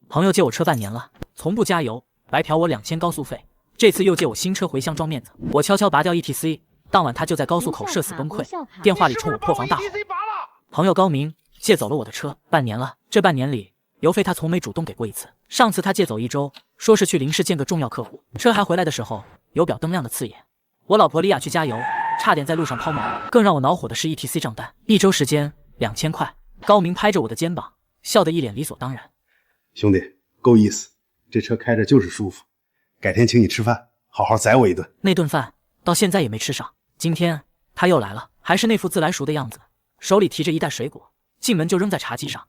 朋友借我车半年了，从不加油，白嫖我2000高速费，这次又借我新车回乡装面子。我悄悄拔掉 ETC， 当晚他就在高速口社死崩溃，电话里冲我破防大吼。朋友高明借走了我的车半年了，这半年里油费他从没主动给过一次。上次他借走1周，说是去林市见个重要客户，车还回来的时候，油表灯亮的刺眼。我老婆莉亚去加油，差点在路上抛锚。更让我恼火的是 ETC 账单，1周时间2000块。高明拍着我的肩膀，笑得一脸理所当然。兄弟，够意思，这车开着就是舒服。改天请你吃饭，好好宰我一顿。那顿饭到现在也没吃上。今天他又来了，还是那副自来熟的样子，手里提着一袋水果，进门就扔在茶几上。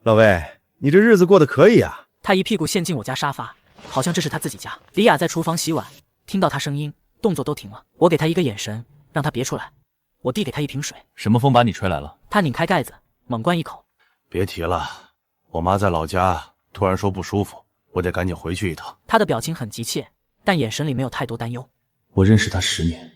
老魏，你这日子过得可以啊。他一屁股陷进我家沙发，好像这是他自己家。李雅在厨房洗碗，听到他声音，动作都停了。我给他一个眼神，让他别出来。我递给他一瓶水。什么风把你吹来了？他拧开盖子，猛灌一口。别提了，我妈在老家突然说不舒服，我得赶紧回去一趟。他的表情很急切，但眼神里没有太多担忧。我认识他10年，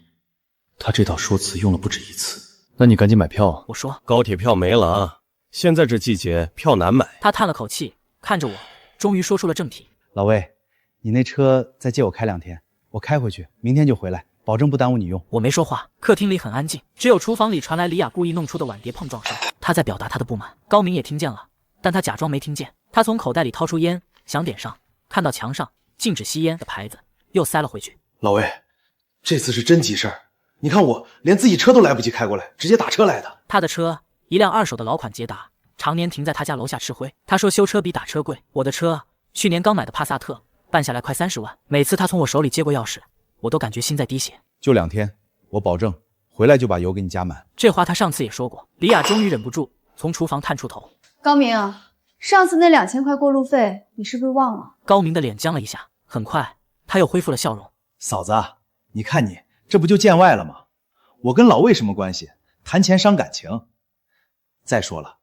他这套说辞用了不止1次。那你赶紧买票啊！我说。高铁票没了啊，现在这季节票难买。他叹了口气，看着我，终于说出了正题。老魏，你那车再借我开2天，我开回去，明天就回来，保证不耽误你用。我没说话，客厅里很安静，只有厨房里传来李雅故意弄出的碗碟碰撞声。他在表达他的不满。高明也听见了，但他假装没听见。他从口袋里掏出烟，想点上，看到墙上禁止吸烟的牌子，又塞了回去。老魏，这次是真急事儿，你看我连自己车都来不及开过来，直接打车来的。他的车一辆2手的老款捷达，常年停在他家楼下吃灰。他说修车比打车贵。我的车去年刚买的帕萨特，办下来快30万。每次他从我手里接过钥匙，我都感觉心在滴血。就2天，我保证回来就把油给你加满。这话他上次也说过。李雅终于忍不住从厨房探出头。高明啊，上次那2000块过路费你是不是忘了？高明的脸僵了一下，很快他又恢复了笑容。嫂子，你看你这不就见外了吗？我跟老魏什么关系？谈钱伤感情。再说了，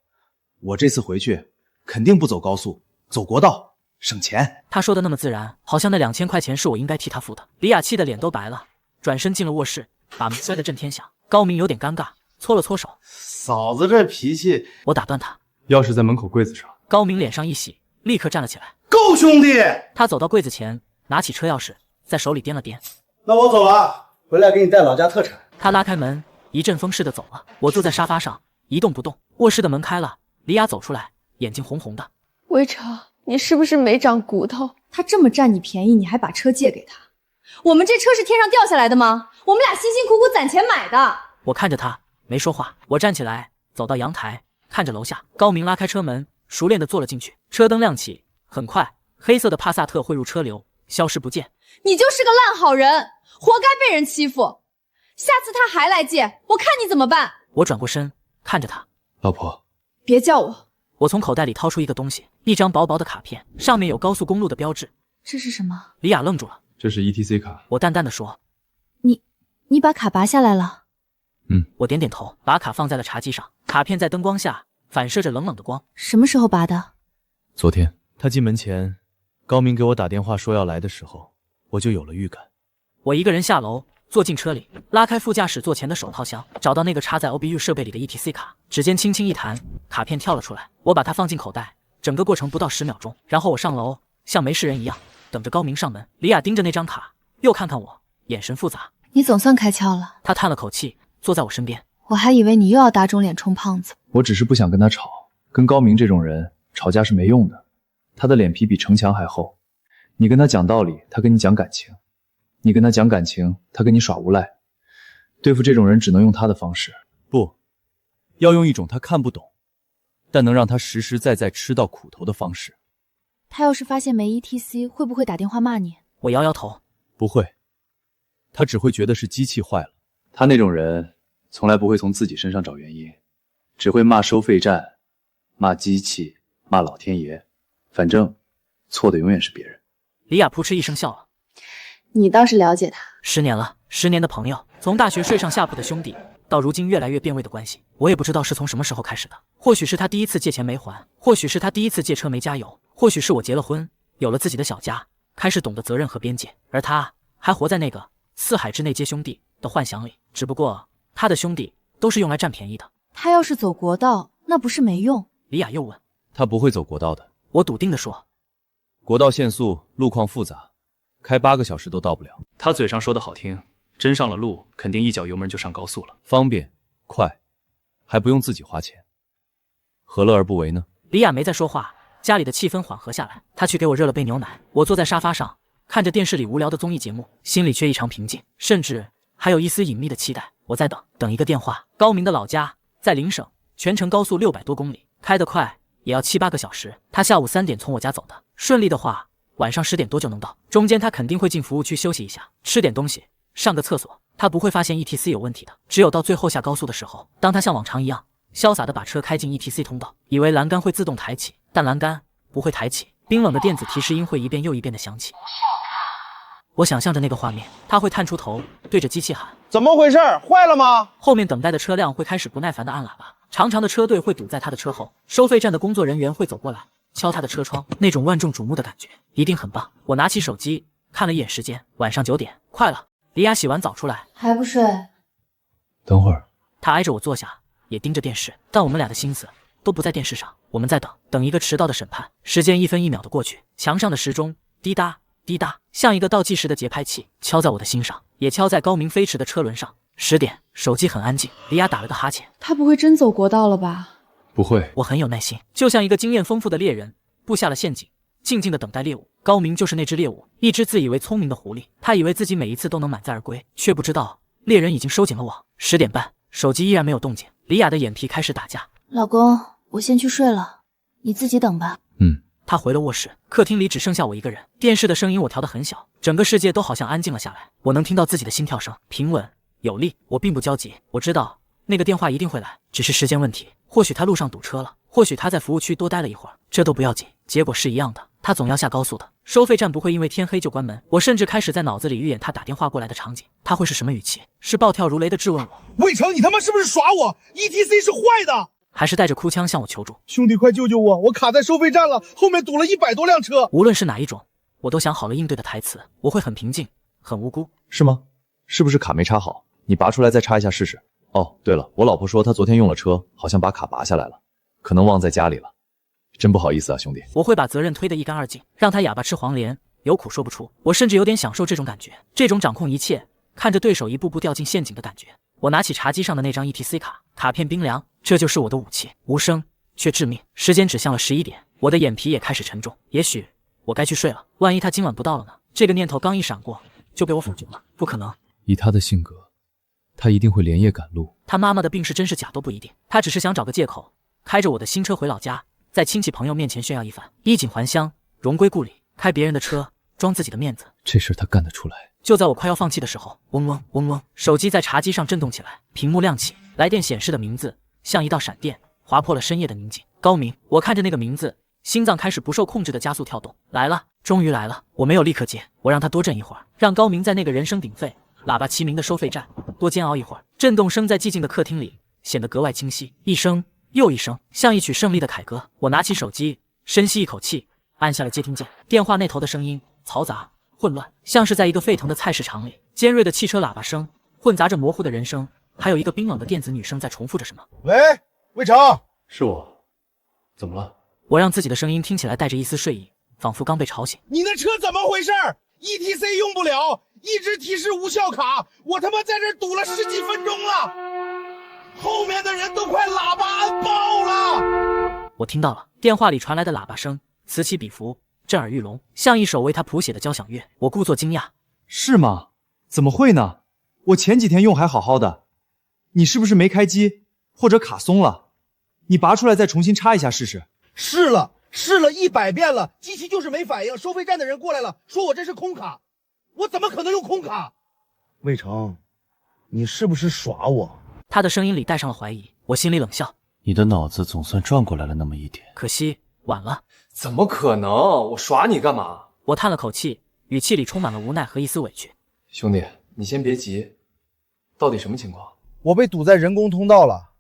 我这次回去肯定不走高速，走国道，省钱。他说的那么自然，好像那2000块钱是我应该替他付的。李雅气的脸都白了，转身进了卧室，把门摔得震天响。高明有点尴尬，搓了搓手。嫂子这脾气……我打断他，钥匙在门口柜子上。高明脸上一喜，立刻站了起来。够兄弟！他走到柜子前，拿起车钥匙，在手里掂了掂。那我走了，回来给你带老家特产。他拉开门，一阵风似的走了。我坐在沙发上一动不动。卧室的门开了，李雅走出来，眼睛红红的。魏成，你是不是没长骨头？他这么占你便宜，你还把车借给他？我们这车是天上掉下来的吗？我们俩辛辛苦苦攒钱买的。我看着他，没说话。我站起来，走到阳台，看着楼下。高明拉开车门，熟练地坐了进去。车灯亮起，很快，黑色的帕萨特汇入车流，消失不见。你就是个烂好人，活该被人欺负。下次他还来借，我看你怎么办。我转过身，看着他。老婆，别叫我。我从口袋里掏出一个东西，一张薄薄的卡片，上面有高速公路的标志。这是什么？李雅愣住了。这是 ETC 卡。我淡淡的说。你把卡拔下来了？我点点头，把卡放在了茶几上。卡片在灯光下反射着冷冷的光。什么时候拔的？昨天他进门前，高明给我打电话说要来的时候，我就有了预感。我一个人下楼，坐进车里，拉开副驾驶座前的手套箱，找到那个插在 OBU 设备里的 ETC 卡，指尖轻轻一弹，卡片跳了出来。我把它放进口袋，整个过程不到10秒钟。然后我上楼，像没事人一样等着高明上门。李雅盯着那张卡，又看看我，眼神复杂。你总算开窍了。他叹了口气，坐在我身边。我还以为你又要打肿脸充胖子。我只是不想跟他吵，跟高明这种人吵架是没用的。他的脸皮比城墙还厚。你跟他讲道理，他跟你讲感情；你跟他讲感情，他跟你耍无赖。对付这种人，只能用他的方式，不要用一种他看不懂，但能让他实实在在吃到苦头的方式。他要是发现没 ETC， 会不会打电话骂你？我摇摇头。不会，他只会觉得是机器坏了。他那种人从来不会从自己身上找原因，只会骂收费站，骂机器，骂老天爷，反正错的永远是别人。李雅扑哧一声笑了。你倒是了解他。10年了，10年的朋友，从大学睡上下铺的兄弟，到如今越来越变味的关系，我也不知道是从什么时候开始的。或许是他第一次借钱没还，或许是他第一次借车没加油，或许是我结了婚，有了自己的小家，开始懂得责任和边界，而他还活在那个四海之内皆兄弟的幻想里。只不过他的兄弟都是用来占便宜的。他要是走国道，那不是没用？李雅又问。他不会走国道的。我笃定地说。国道限速，路况复杂，开8个小时都到不了。他嘴上说的好听，真上了路，肯定一脚油门就上高速了，方便快，还不用自己花钱，何乐而不为呢？李雅没再说话，家里的气氛缓和下来。她去给我热了杯牛奶，我坐在沙发上，看着电视里无聊的综艺节目，心里却异常平静，甚至还有一丝隐秘的期待。我在等一个电话。高明的老家在邻省，全程高速600多公里，开得快也要7、8个小时。他下午3点从我家走的，顺利的话，晚上10点多就能到。中间他肯定会进服务区休息一下，吃点东西，上个厕所。他不会发现 ETC 有问题的，只有到最后下高速的时候，当他像往常一样潇洒的把车开进 ETC 通道，以为栏杆会自动抬起，但栏杆不会抬起，冰冷的电子提示音会一遍又一遍的响起。我想象着那个画面，他会探出头，对着机器喊：“怎么回事？坏了吗？”后面等待的车辆会开始不耐烦的按喇叭，长长的车队会堵在他的车后，收费站的工作人员会走过来敲他的车窗，那种万众瞩目的感觉一定很棒。我拿起手机看了一眼时间，晚上9点，快了。李雅洗完澡出来，还不睡？等会儿。她挨着我坐下，也盯着电视，但我们俩的心思都不在电视上。我们在等一个迟到的审判，时间1分1秒的过去，墙上的时钟滴答滴答，像一个倒计时的节拍器，敲在我的心上，也敲在高明飞驰的车轮上。10点，手机很安静。李雅打了个哈欠，他不会真走国道了吧？不会。我很有耐心，就像一个经验丰富的猎人，布下了陷阱，静静的等待猎物。高明就是那只猎物，一只自以为聪明的狐狸。他以为自己每一次都能满载而归，却不知道猎人已经收紧了网。10点半，手机依然没有动静。李雅的眼皮开始打架。老公，我先去睡了，你自己等吧。他回了卧室，客厅里只剩下我一个人。电视的声音我调得很小，整个世界都好像安静了下来。我能听到自己的心跳声，平稳有力。我并不焦急，我知道那个电话一定会来，只是时间问题。或许他路上堵车了，或许他在服务区多待了一会儿，这都不要紧，结果是一样的，他总要下高速的。收费站不会因为天黑就关门。我甚至开始在脑子里预演他打电话过来的场景，他会是什么语气？是暴跳如雷的质问我：“魏成，你他妈是不是耍我 ？ETC 是坏的。”还是带着哭腔向我求助？兄弟，快救救我！我卡在收费站了，后面堵了100多辆车。无论是哪一种，我都想好了应对的台词。我会很平静，很无辜。是吗？是不是卡没插好？你拔出来再插一下试试。哦，对了，我老婆说她昨天用了车，好像把卡拔下来了，可能忘在家里了。真不好意思啊，兄弟。我会把责任推得一干二净，让他哑巴吃黄连，有苦说不出。我甚至有点享受这种感觉，这种掌控一切，看着对手一步步掉进陷阱的感觉。我拿起茶几上的那张 ETC 卡，卡片冰凉，这就是我的武器，无声却致命。时间指向了11点，我的眼皮也开始沉重。也许我该去睡了，万一他今晚不到了呢？这个念头刚一闪过，就被我否决了。不可能，以他的性格，他一定会连夜赶路。他妈妈的病是真是假都不一定，他只是想找个借口，开着我的新车回老家，在亲戚朋友面前炫耀一番，衣锦还乡，荣归故里。开别人的车，装自己的面子，这事他干得出来。就在我快要放弃的时候，嗡嗡嗡嗡，手机在茶几上震动起来，屏幕亮起，来电显示的名字像一道闪电，划破了深夜的宁静。高明，我看着那个名字，心脏开始不受控制的加速跳动。来了，终于来了！我没有立刻接，我让他多震一会儿，让高明在那个人声鼎沸、喇叭齐鸣的收费站多煎熬一会儿。震动声在寂静的客厅里显得格外清晰，一声又一声，像一曲胜利的凯歌。我拿起手机，深吸一口气，按下了接听键。电话那头的声音嘈杂混乱，像是在一个沸腾的菜市场里。尖锐的汽车喇叭声混杂着模糊的人声，还有一个冰冷的电子女声在重复着什么。喂，魏成，是我，怎么了？我让自己的声音听起来带着一丝睡意，仿佛刚被吵醒。你那车怎么回事 ？ETC 用不了，一直提示无效卡，我他妈在这堵了10几分钟了，后面的人都快喇叭按爆了。我听到了电话里传来的喇叭声，此起彼伏，震耳欲聋，像一首为他谱写的交响乐。我故作惊讶：是吗？怎么会呢？我前几天用还好好的，你是不是没开机，或者卡松了？你拔出来再重新插一下试试。试了100遍了，机器就是没反应。收费站的人过来了，说我这是空卡，我怎么可能用空卡？魏成，你是不是耍我？他的声音里带上了怀疑，我心里冷笑。你的脑子总算转过来了那么一点，可惜晚了。怎么可能？我耍你干嘛？我叹了口气，语气里充满了无奈和一丝委屈。兄弟，你先别急，到底什么情况？我被堵在人工通道了，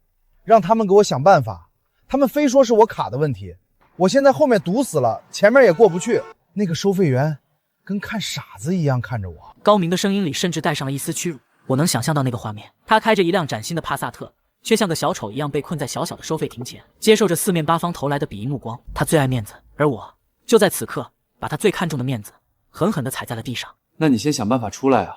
让他们给我想办法。他们非说是我卡的问题，我现在后面堵死了，前面也过不去。那个收费员跟看傻子一样看着我。高明的声音里甚至带上了一丝屈辱。我能想象到那个画面，他开着一辆崭新的帕萨特，却像个小丑一样被困在小小的收费亭前，接受着四面八方投来的鄙夷目光。他最爱面子，而我就在此刻把他最看重的面子狠狠地踩在了地上。那你先想办法出来啊！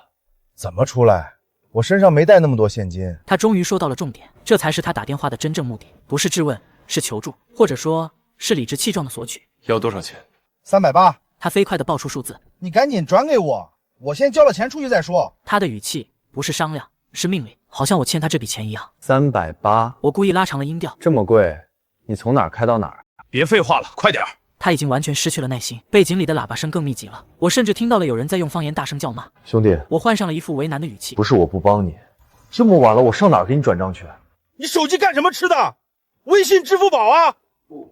怎么出来？我身上没带那么多现金。他终于说到了重点，这才是他打电话的真正目的，不是质问，是求助，或者说是理直气壮的索取。要多少钱？380。他飞快地报出数字。你赶紧转给我，我先交了钱出去再说。他的语气不是商量，是命令，好像我欠他这笔钱一样。380，我故意拉长了音调。这么贵，你从哪儿开到哪儿？别废话了，快点！他已经完全失去了耐心，背景里的喇叭声更密集了，我甚至听到了有人在用方言大声叫骂。兄弟，我换上了一副为难的语气。不是我不帮你，这么晚了，我上哪儿给你转账去？你手机干什么吃的？微信、支付宝啊？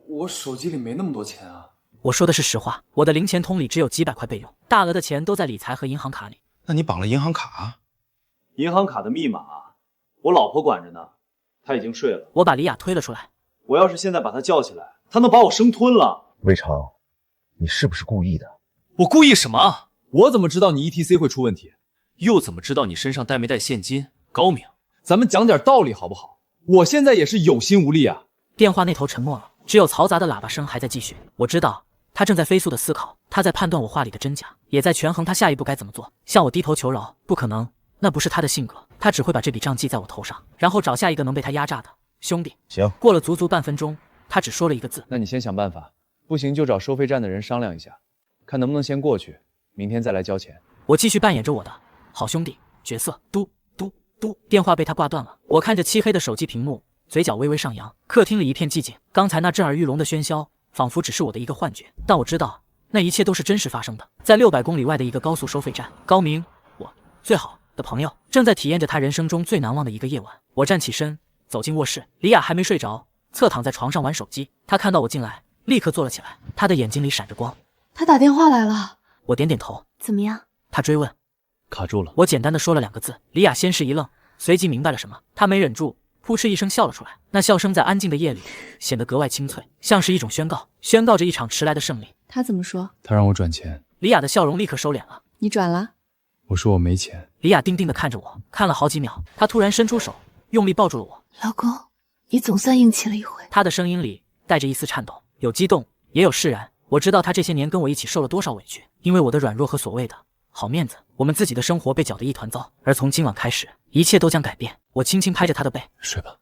我手机里没那么多钱啊。我说的是实话，我的零钱通里只有几百块备用，大额的钱都在理财和银行卡里。那你绑了银行卡？银行卡的密码我老婆管着呢，她已经睡了。我把李雅推了出来。我要是现在把她叫起来，她能把我生吞了。魏成，你是不是故意的？我故意什么？我怎么知道你 ETC 会出问题？又怎么知道你身上带没带现金？高明，咱们讲点道理好不好？我现在也是有心无力啊。电话那头沉默了，只有嘈杂的喇叭声还在继续。我知道他正在飞速的思考，他在判断我话里的真假，也在权衡他下一步该怎么做。向我低头求饶，不可能，那不是他的性格，他只会把这笔账记在我头上，然后找下一个能被他压榨的兄弟。行。过了足足半分钟，他只说了一个字。那你先想办法，不行就找收费站的人商量一下，看能不能先过去，明天再来交钱。我继续扮演着我的好兄弟角色。嘟嘟嘟，电话被他挂断了。我看着漆黑的手机屏幕，嘴角微微上扬。客厅里一片寂静，刚才那震耳欲聋的喧嚣仿佛只是我的一个幻觉，但我知道那一切都是真实发生的。在600公里外的一个高速收费站，高明，我最好的朋友，正在体验着他人生中最难忘的一个夜晚。我站起身走进卧室，李雅还没睡着，侧躺在床上玩手机。她看到我进来，立刻坐了起来，她的眼睛里闪着光。他打电话来了。我点点头。怎么样？她追问。卡住了。我简单的说了2个字。李雅先是一愣，随即明白了什么，她没忍住，扑哧一声笑了出来。那笑声在安静的夜里显得格外清脆，像是一种宣告，宣告着一场迟来的胜利。他怎么说？他让我转钱。李雅的笑容立刻收敛了。你转了？我说我没钱。李雅定定地看着我，看了好几秒，她突然伸出手，用力抱住了我。老公，你总算硬气了一回。她的声音里带着一丝颤抖，有激动，也有释然。我知道她这些年跟我一起受了多少委屈，因为我的软弱和所谓的好面子，我们自己的生活被搅得一团糟。而从今晚开始，一切都将改变。我轻轻拍着她的背，睡吧。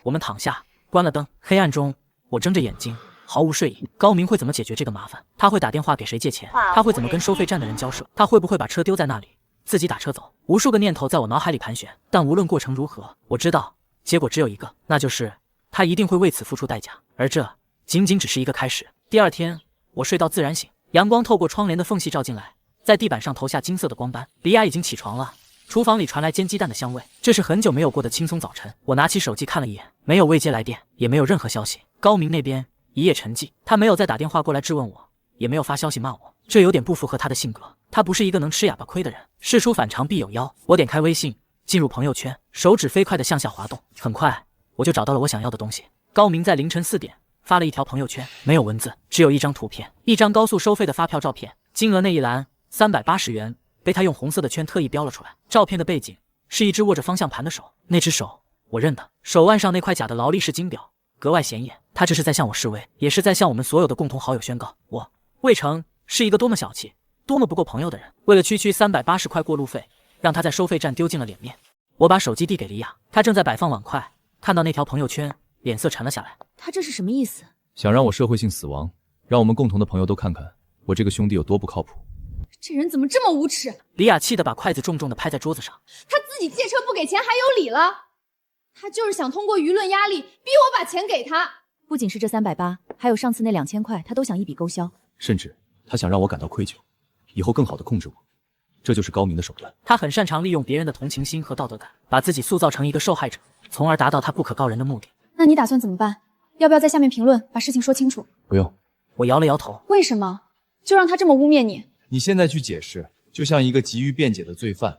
我们躺下，关了灯。黑暗中，我睁着眼睛，毫无睡意。高明会怎么解决这个麻烦？他会打电话给谁借钱？他会怎么跟收费站的人交涉？他会不会把车丢在那里，自己打车走？无数个念头在我脑海里盘旋，但无论过程如何，我知道结果只有一个，那就是他一定会为此付出代价，而这仅仅只是一个开始。第二天，我睡到自然醒，阳光透过窗帘的缝隙照进来，在地板上投下金色的光斑。李雅已经起床了。厨房里传来煎鸡蛋的香味，这是很久没有过的轻松早晨。我拿起手机看了一眼，没有未接来电，也没有任何消息。高明那边一夜沉寂，他没有再打电话过来质问我，也没有发消息骂我，这有点不符合他的性格。他不是一个能吃哑巴亏的人，事出反常必有妖。我点开微信，进入朋友圈，手指飞快地向下滑动，很快我就找到了我想要的东西。高明在凌晨4点发了一条朋友圈，没有文字，只有一张图片，一张高速收费的发票照片，金额那一栏380元。被他用红色的圈特意标了出来。照片的背景是一只握着方向盘的手，那只手我认得，手腕上那块假的劳力士金表格外显眼。他这是在向我示威，也是在向我们所有的共同好友宣告，我魏成是一个多么小气、多么不够朋友的人。为了区380块过路费，让他在收费站丢尽了脸面。我把手机递给李雅，她正在摆放碗筷，看到那条朋友圈，脸色沉了下来。他这是什么意思？想让我社会性死亡，让我们共同的朋友都看看我这个兄弟有多不靠谱。这人怎么这么无耻？李雅气得把筷子重重地拍在桌子上。他自己借车不给钱还有理了？他就是想通过舆论压力逼我把钱给他。不仅是这380，还有上次那2000块，他都想一笔勾销。甚至他想让我感到愧疚，以后更好地控制我。这就是高明的手段。他很擅长利用别人的同情心和道德感，把自己塑造成一个受害者，从而达到他不可告人的目的。那你打算怎么办？要不要在下面评论把事情说清楚？不用。我摇了摇头。为什么？就让他这么污蔑你？你现在去解释，就像一个急于辩解的罪犯，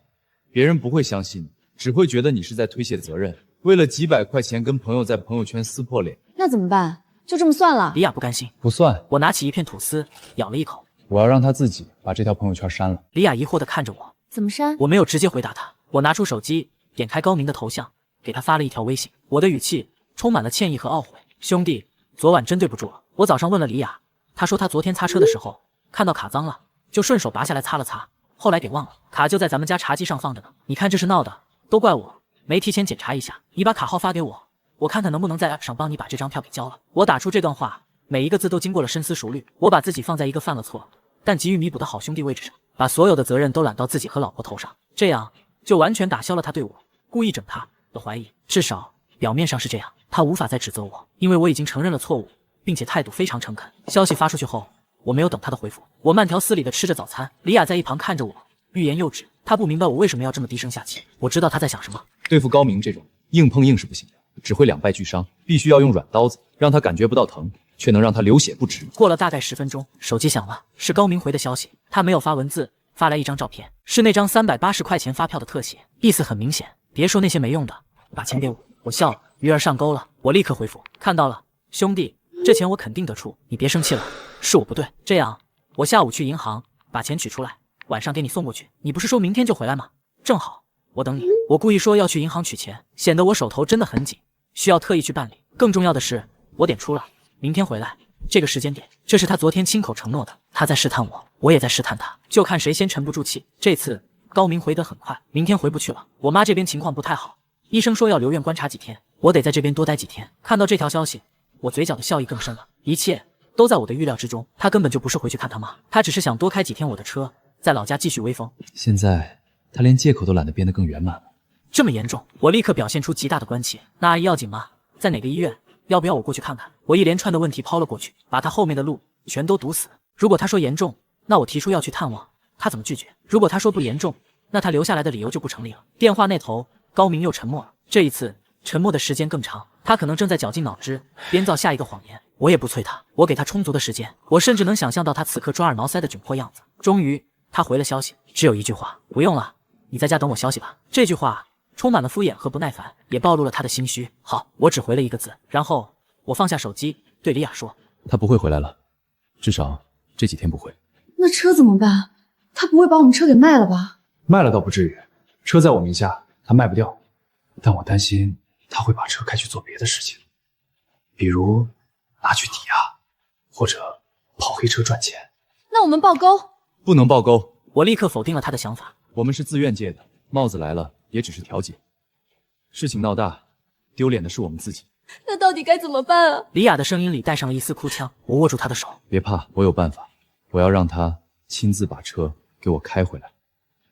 别人不会相信你，只会觉得你是在推卸责任，为了几百块钱跟朋友在朋友圈撕破脸。那怎么办？就这么算了？李雅不甘心。不算。我拿起一片吐司，咬了一口。我要让他自己把这条朋友圈删了。李雅疑惑地看着我。怎么删？我没有直接回答他，我拿出手机，点开高明的头像，给他发了一条微信。我的语气充满了歉意和懊悔。兄弟，昨晚真对不住了。我早上问了李雅，她说她昨天擦车的时候看到卡脏了，就顺手拔下来擦了擦，后来给忘了，卡就在咱们家茶几上放着呢。你看这是闹的，都怪我没提前检查一下。你把卡号发给我，我看看能不能在 App 上帮你把这张票给交了。我打出这段话，每一个字都经过了深思熟虑。我把自己放在一个犯了错但急于弥补的好兄弟位置上，把所有的责任都揽到自己和老婆头上，这样就完全打消了他对我故意整他的怀疑。至少表面上是这样，他无法再指责我，因为我已经承认了错误，并且态度非常诚恳。消息发出去后，我没有等他的回复，我慢条斯理地吃着早餐。李雅在一旁看着我，欲言又止。她不明白我为什么要这么低声下气，我知道她在想什么。对付高明这种硬碰硬是不行的，只会两败俱伤，必须要用软刀子，让他感觉不到疼，却能让他流血不止。过了大概10分钟，手机响了，是高明回的消息。他没有发文字，发来一张照片，是那张380块钱发票的特写，意思很明显，别说那些没用的，把钱给我。我笑了，鱼儿上钩了。我立刻回复，看到了，兄弟，这钱我肯定得出，你别生气了，是我不对。这样，我下午去银行把钱取出来，晚上给你送过去。你不是说明天就回来吗？正好，我等你。我故意说要去银行取钱，显得我手头真的很紧，需要特意去办理。更重要的是，我点出了明天回来这个时间点，这是他昨天亲口承诺的。他在试探我，我也在试探他，就看谁先沉不住气。这次高明回得很快，明天回不去了。我妈这边情况不太好，医生说要留院观察几天，我得在这边多待几天。看到这条消息，我嘴角的笑意更深了。一切都在我的预料之中，他根本就不是回去看他妈，他只是想多开几天我的车，在老家继续威风。现在他连借口都懒得编得更圆满了。这么严重，我立刻表现出极大的关切。那阿姨要紧吗？在哪个医院？要不要我过去看看？我一连串的问题抛了过去，把他后面的路全都堵死。如果他说严重，那我提出要去探望，他怎么拒绝？如果他说不严重，那他留下来的理由就不成立了。电话那头，高明又沉默了。这一次沉默的时间更长，他可能正在绞尽脑汁编造下一个谎言。我也不催他，我给他充足的时间。我甚至能想象到他此刻抓耳挠腮的窘迫样子。终于，他回了消息，只有一句话：不用了，你在家等我消息吧。这句话充满了敷衍和不耐烦，也暴露了他的心虚。好，我只回了一个字，然后我放下手机，对李雅说：他不会回来了，至少这几天不会。那车怎么办？他不会把我们车给卖了吧？卖了倒不至于，车在我名下，他卖不掉。但我担心他会把车开去做别的事情，比如拿去抵押，或者跑黑车赚钱。那我们爆沟？不能爆沟。我立刻否定了他的想法。我们是自愿借的，帽子来了也只是调解。事情闹大，丢脸的是我们自己。那到底该怎么办啊？李雅的声音里带上了一丝哭腔。我握住他的手，别怕，我有办法。我要让他亲自把车给我开回来，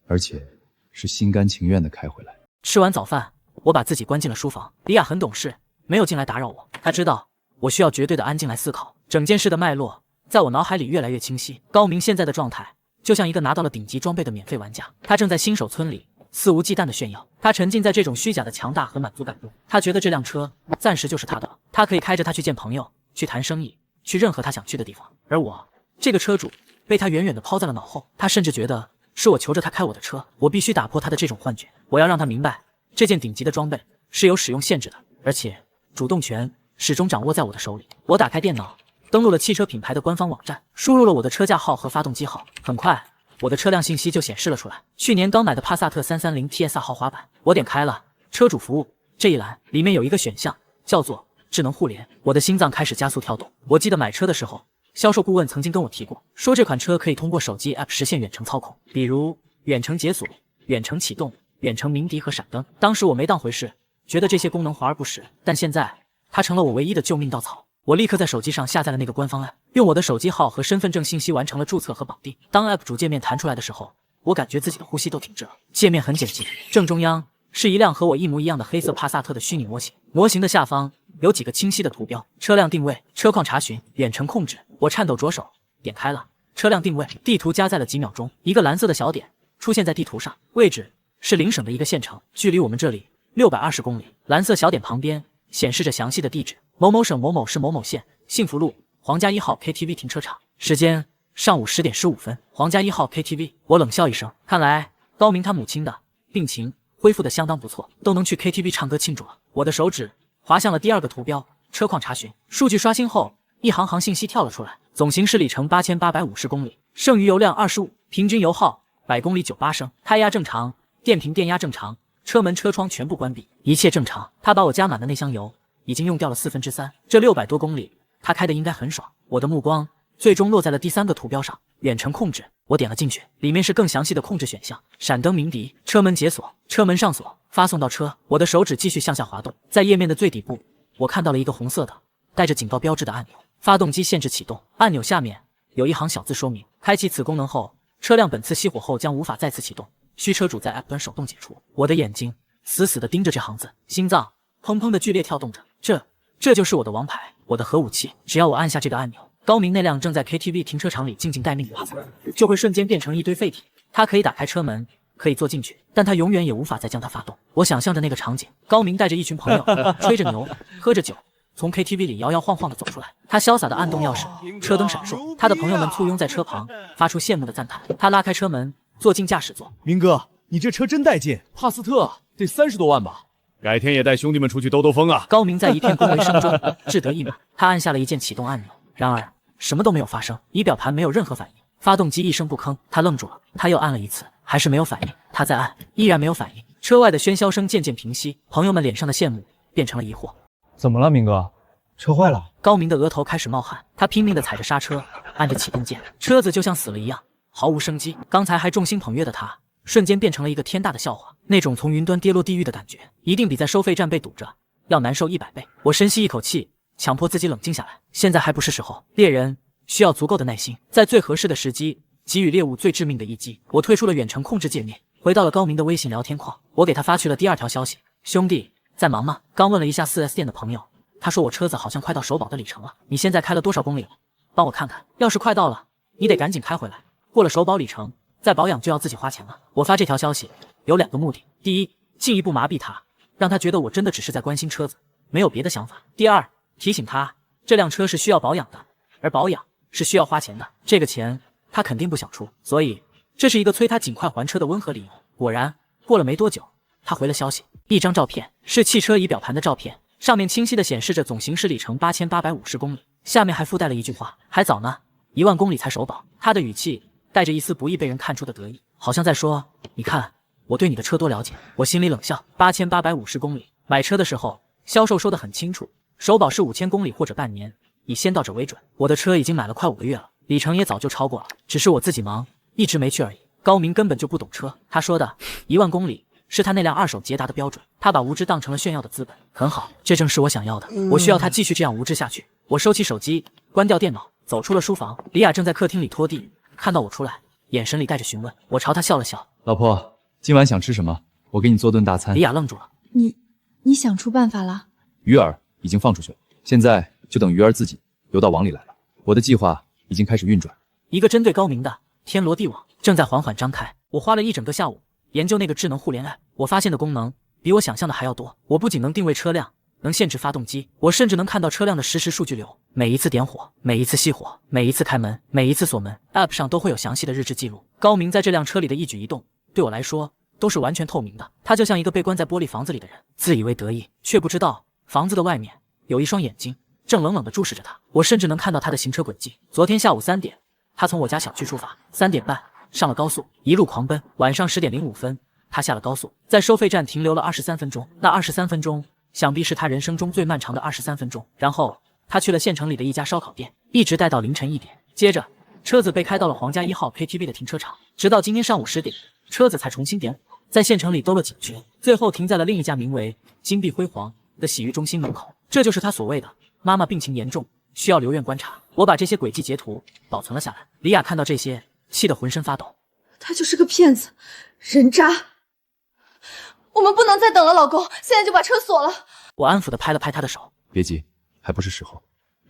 而且是心甘情愿的开回来。吃完早饭，我把自己关进了书房。李雅很懂事，没有进来打扰我。她知道我需要绝对的安静来思考。整件事的脉络在我脑海里越来越清晰。高明现在的状态就像一个拿到了顶级装备的免费玩家，他正在新手村里肆无忌惮的炫耀。他沉浸在这种虚假的强大和满足感中。他觉得这辆车暂时就是他的了，他可以开着它去见朋友，去谈生意，去任何他想去的地方。而我这个车主被他远远地抛在了脑后。他甚至觉得是我求着他开我的车。我必须打破他的这种幻觉。我要让他明白，这件顶级的装备是有使用限制的，而且主动权始终掌握在我的手里。我打开电脑，登录了汽车品牌的官方网站，输入了我的车架号和发动机号。很快，我的车辆信息就显示了出来。去年刚买的帕萨特330 TS 豪华版。我点开了车主服务这一栏，里面有一个选项叫做智能互联。我的心脏开始加速跳动。我记得买车的时候，销售顾问曾经跟我提过，说这款车可以通过手机 App 实现远程操控，比如远程解锁、远程启动、远程鸣笛和闪灯。当时我没当回事，觉得这些功能华而不实，但现在它成了我唯一的救命稻草。我立刻在手机上下载了那个官方 App， 用我的手机号和身份证信息完成了注册和绑定。当 App 主界面弹出来的时候，我感觉自己的呼吸都停滞了。界面很简洁，正中央是一辆和我一模一样的黑色帕萨特的虚拟模型，模型的下方有几个清晰的图标：车辆定位、车况查询、远程控制。我颤抖着手点开了车辆定位，地图加载了几秒钟，一个蓝色的小点出现在地图上，位置是邻省的一个县城，距离我们这里620公里。蓝色小点旁边显示着详细的地址：某某省某某市某某县幸福路皇家1号 KTV 停车场。时间上午10点15分，皇家1号 KTV。我冷笑一声，看来高明他母亲的病情恢复的相当不错，都能去 KTV 唱歌庆祝了。我的手指滑向了第二个图标，车况查询。数据刷新后，一行行信息跳了出来：总行驶里程8850公里，剩余油量25，平均油耗100公里98升，胎压正常，电瓶电压正常，车门车窗全部关闭，一切正常。他把我加满的那箱油已经用掉了3/4，这600多公里他开的应该很爽。我的目光最终落在了第3个图标上，远程控制。我点了进去，里面是更详细的控制选项：闪灯鸣笛、车门解锁、车门上锁、发送到车。我的手指继续向下滑动，在页面的最底部，我看到了一个红色的带着警告标志的按钮，发动机限制启动。按钮下面有一行小字说明，开启此功能后，车辆本次熄火后将无法再次启动，需车主在 App 端手动解除。我的眼睛死死地盯着这行字，心脏砰砰的剧烈跳动着。这就是我的王牌，我的核武器。只要我按下这个按钮，高明那辆正在 KTV 停车场里静静待命的帕萨特就会瞬间变成一堆废铁。他可以打开车门，可以坐进去，但他永远也无法再将它发动。我想象着那个场景，高明带着一群朋友吹着牛，喝着酒，从 KTV 里摇摇晃晃地走出来。他潇洒地按动钥匙，车灯闪烁，他的朋友们簇拥在车旁，发出羡慕的赞叹。他拉开车门，坐进驾驶座。明哥，你这车真带劲，帕斯特得30多万吧？改天也带兄弟们出去兜兜风啊！高明在一片恭维声中志得意满，他按下了一键启动按钮，然而什么都没有发生，仪表盘没有任何反应，发动机一声不吭。他愣住了，他又按了一次，还是没有反应。他再按，依然没有反应。车外的喧嚣声渐渐平息，朋友们脸上的羡慕变成了疑惑。怎么了，明哥？车坏了。高明的额头开始冒汗，他拼命地踩着刹车，按着启动键，车子就像死了一样，毫无生机。刚才还众星捧月的他，瞬间变成了一个天大的笑话。那种从云端跌落地狱的感觉，一定比在收费站被堵着要难受100倍。我深吸一口气，强迫自己冷静下来。现在还不是时候，猎人需要足够的耐心，在最合适的时机给予猎物最致命的一击。我退出了远程控制界面，回到了高明的微信聊天框。我给他发去了第2条消息：兄弟，在忙吗？刚问了一下 4S 店的朋友，他说我车子好像快到首保的里程了。你现在开了多少公里了？帮我看看。要是快到了，你得赶紧开回来。过了首保里程，再保养就要自己花钱了。我发这条消息有2个目的：第一，进一步麻痹他，让他觉得我真的只是在关心车子，没有别的想法；第二，提醒他这辆车是需要保养的，而保养是需要花钱的。这个钱他肯定不想出，所以这是一个催他尽快还车的温和理由。果然，过了没多久，他回了消息，一张照片，是汽车仪表盘的照片，上面清晰地显示着总行驶里程8850公里，下面还附带了一句话：还早呢，1万公里才首保。他的语气带着一丝不易被人看出的得意，好像在说，你看我对你的车多了解。我心里冷笑，8850公里，买车的时候销售说得很清楚，首保是5000公里或者半年，以先到者为准。我的车已经买了快5个月了，里程也早就超过了，只是我自己忙，一直没去而已。高明根本就不懂车，他说的1万公里是他那辆2手捷达的标准，他把无知当成了炫耀的资本。很好，这正是我想要的，我需要他继续这样无知下去。我收起手机，关掉电脑，走出了书房。李雅正在客厅里拖地，看到我出来，眼神里带着询问。我朝他笑了笑，老婆，今晚想吃什么？我给你做顿大餐。李雅愣住了，你想出办法了？鱼饵已经放出去了，现在就等鱼儿自己游到网里来了。我的计划已经开始运转，一个针对高明的天罗地网正在缓缓张开。我花了一整个下午研究那个智能互联 App， 我发现的功能比我想象的还要多。我不仅能定位车辆，能限制发动机，我甚至能看到车辆的实时数据流，每一次点火，每一次熄火，每一次开门，每一次锁门， App 上都会有详细的日志记录。高明在这辆车里的一举一动，对我来说都是完全透明的。他就像一个被关在玻璃房子里的人，自以为得意，却不知道房子的外面有一双眼睛正冷冷地注视着他。我甚至能看到他的行车轨迹。昨天下午3点，他从我家小区出发，3点半上了高速，一路狂奔。晚上10点05分，他下了高速，在收费站停留了23分钟。那23分钟想必是他人生中最漫长的23分钟。然后他去了县城里的一家烧烤店，一直待到凌晨1点。接着车子被开到了皇家1号 KTV 的停车场，直到今天上午10点，车子才重新点火，在县城里兜了几圈，最后停在了另一家名为金碧辉煌的洗浴中心门口。这就是他所谓的妈妈病情严重，需要留院观察。我把这些轨迹截图保存了下来。李雅看到这些，气得浑身发抖。他就是个骗子，人渣。我们不能再等了，老公，现在就把车锁了。我安抚地拍了拍他的手，别急，还不是时候。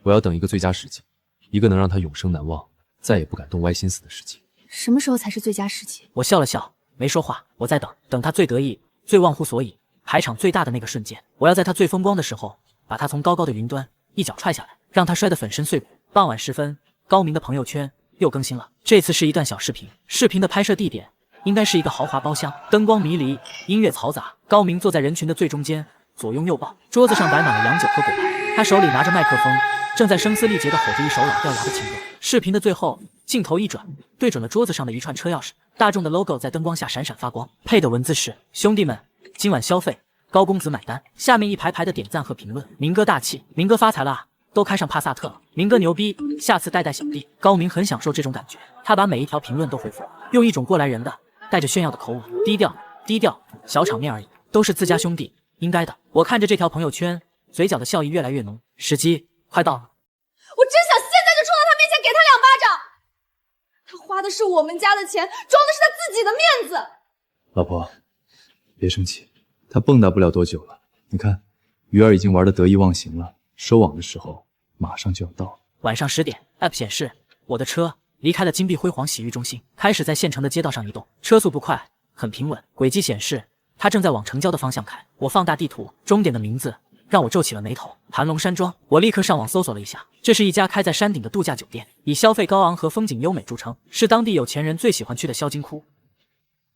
我要等一个最佳时机，一个能让他永生难忘，再也不敢动歪心思的时机。什么时候才是最佳时机？我笑了笑，没说话。我在等他最得意、最忘乎所以、排场最大的那个瞬间。我要在他最风光的时候，把他从高高的云端一脚踹下来，让他摔得粉身碎骨。傍晚时分，高明的朋友圈又更新了，这次是一段小视频。视频的拍摄地点应该是一个豪华包厢，灯光迷离，音乐嘈杂。高明坐在人群的最中间，左拥右抱，桌子上摆满了洋酒和果盘，他手里拿着麦克风，正在声嘶力竭地吼着一首老掉牙的情歌。视频的最后，镜头一转，对准了桌子上的一串车钥匙，大众的 logo 在灯光下闪闪发光，配的文字是：兄弟们，今晚消费，高公子买单。下面一排排的点赞和评论：明哥大气，明哥发财了啊！都开上帕萨特了，明哥牛逼，下次带小弟。高明很享受这种感觉，他把每一条评论都回复，用一种过来人的、带着炫耀的口吻，低调，低调，小场面而已，都是自家兄弟，应该的。我看着这条朋友圈，嘴角的笑意越来越浓，时机快到了。我真想现在就冲到他面前给他2巴掌。他花的是我们家的钱，装的是他自己的面子。老婆，别生气，他蹦跶不了多久了。你看，鱼儿已经玩得得意忘形了，收网的时候马上就要到了。晚上10点 ，App 显示我的车离开了金碧辉煌洗浴中心，开始在县城的街道上移动，车速不快，很平稳。轨迹显示它正在往城郊的方向开。我放大地图，终点的名字让我皱起了眉头，盘龙山庄。我立刻上网搜索了一下，这是一家开在山顶的度假酒店，以消费高昂和风景优美著称，是当地有钱人最喜欢去的销金窟。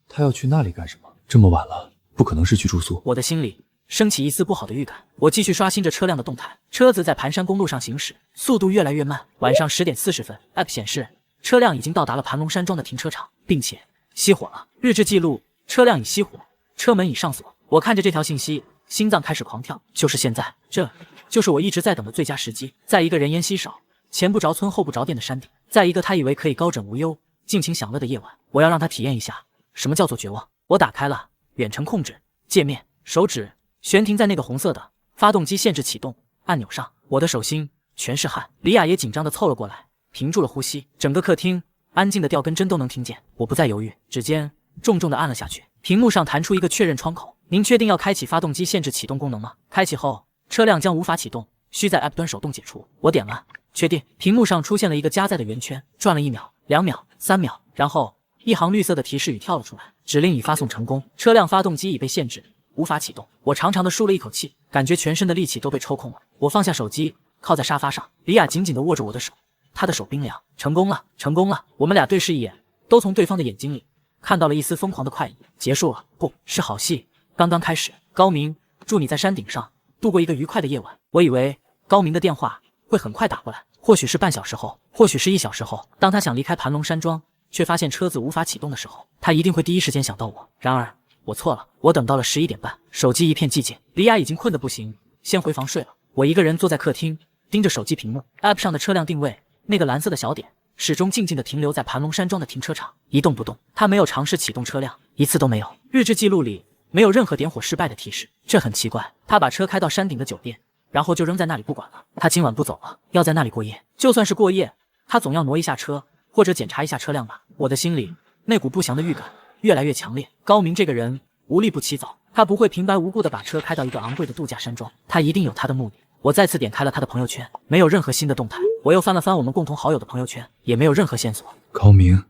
他要去那里干什么？这么晚了，不可能是去住宿。我的心里升起一丝不好的预感，我继续刷新着车辆的动态，车子在盘山公路上行驶，速度越来越慢。晚上10点40分 ，App 显示车辆已经到达了盘龙山庄的停车场，并且熄火了。日志记录：车辆已熄火，车门已上锁。我看着这条信息，心脏开始狂跳。就是现在，这就是我一直在等的最佳时机。在一个人烟稀少、前不着村后不着店的山顶，在一个他以为可以高枕无忧、尽情享乐的夜晚，我要让他体验一下什么叫做绝望。我打开了远程控制界面，手指悬停在那个红色的发动机限制启动按钮上，我的手心全是汗。李雅也紧张地凑了过来，屏住了呼吸。整个客厅安静的掉根针都能听见。我不再犹豫，指尖重重地按了下去，屏幕上弹出一个确认窗口。您确定要开启发动机限制启动功能吗？开启后，车辆将无法启动，需在 App 端手动解除。我点了确定，屏幕上出现了一个加载的圆圈，转了1秒、2秒、3秒，然后一行绿色的提示语跳了出来，指令已发送成功，车辆发动机已被限制，无法启动。我长长的舒了一口气，感觉全身的力气都被抽空了。我放下手机，靠在沙发上，李雅紧紧地握着我的手，她的手冰凉。成功了，成功了！我们俩对视一眼，都从对方的眼睛里看到了一丝疯狂的快意。结束了，不是好戏刚刚开始。高明，祝你在山顶上度过一个愉快的夜晚。我以为高明的电话会很快打过来，或许是半小时后，或许是1小时后。当他想离开盘龙山庄，却发现车子无法启动的时候，他一定会第一时间想到我。然而我错了，我等到了11点半，手机一片寂静。李雅已经困得不行，先回房睡了。我一个人坐在客厅，盯着手机屏幕 ，App 上的车辆定位，那个蓝色的小点始终静静地停留在盘龙山庄的停车场，一动不动。他没有尝试启动车辆，一次都没有。日志记录里没有任何点火失败的提示，这很奇怪。他把车开到山顶的酒店，然后就扔在那里不管了。他今晚不走了，要在那里过夜。就算是过夜，他总要挪一下车，或者检查一下车辆吧。我的心里那股不祥的预感越来越强烈。高明这个人无利不起早，他不会平白无故的把车开到一个昂贵的度假山庄，他一定有他的目的。我再次点开了他的朋友圈，没有任何新的动态。我又翻了翻我们共同好友的朋友圈，也没有任何线索。高明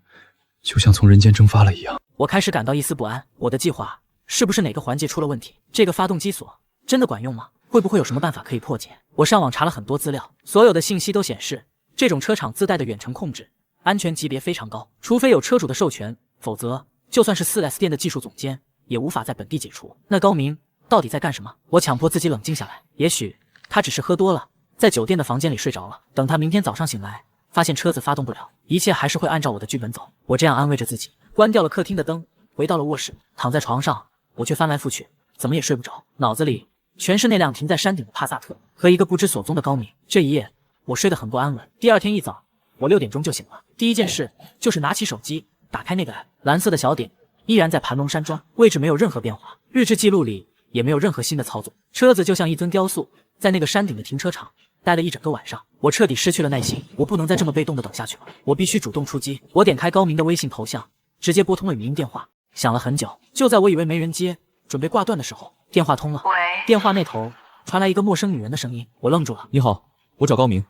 就像从人间蒸发了一样。我开始感到一丝不安，我的计划是不是哪个环节出了问题？这个发动机锁真的管用吗？会不会有什么办法可以破解？我上网查了很多资料，所有的信息都显示，这种车厂自带的远程控制安全级别非常高，除非有车主的授权，否则就算是4S店的技术总监也无法在本地解除。那高明到底在干什么？我强迫自己冷静下来，也许他只是喝多了，在酒店的房间里睡着了。等他明天早上醒来，发现车子发动不了，一切还是会按照我的剧本走。我这样安慰着自己，关掉了客厅的灯，回到了卧室，躺在床上，我却翻来覆去，怎么也睡不着，脑子里全是那辆停在山顶的帕萨特和一个不知所踪的高明。这一夜我睡得很不安稳。第二天一早，我6点钟就醒了，第一件事就是拿起手机，打开那个 app， 蓝色的小点依然在盘龙山庄，位置没有任何变化，日志记录里也没有任何新的操作。车子就像一尊雕塑，在那个山顶的停车场待了一整个晚上。我彻底失去了耐心，我不能再这么被动的等下去了，我必须主动出击。我点开高明的微信头像，直接拨通了语音电话，响了很久。就在我以为没人接，准备挂断的时候，电话通了。喂，电话那头传来一个陌生女人的声音，我愣住了。你好，我找高明。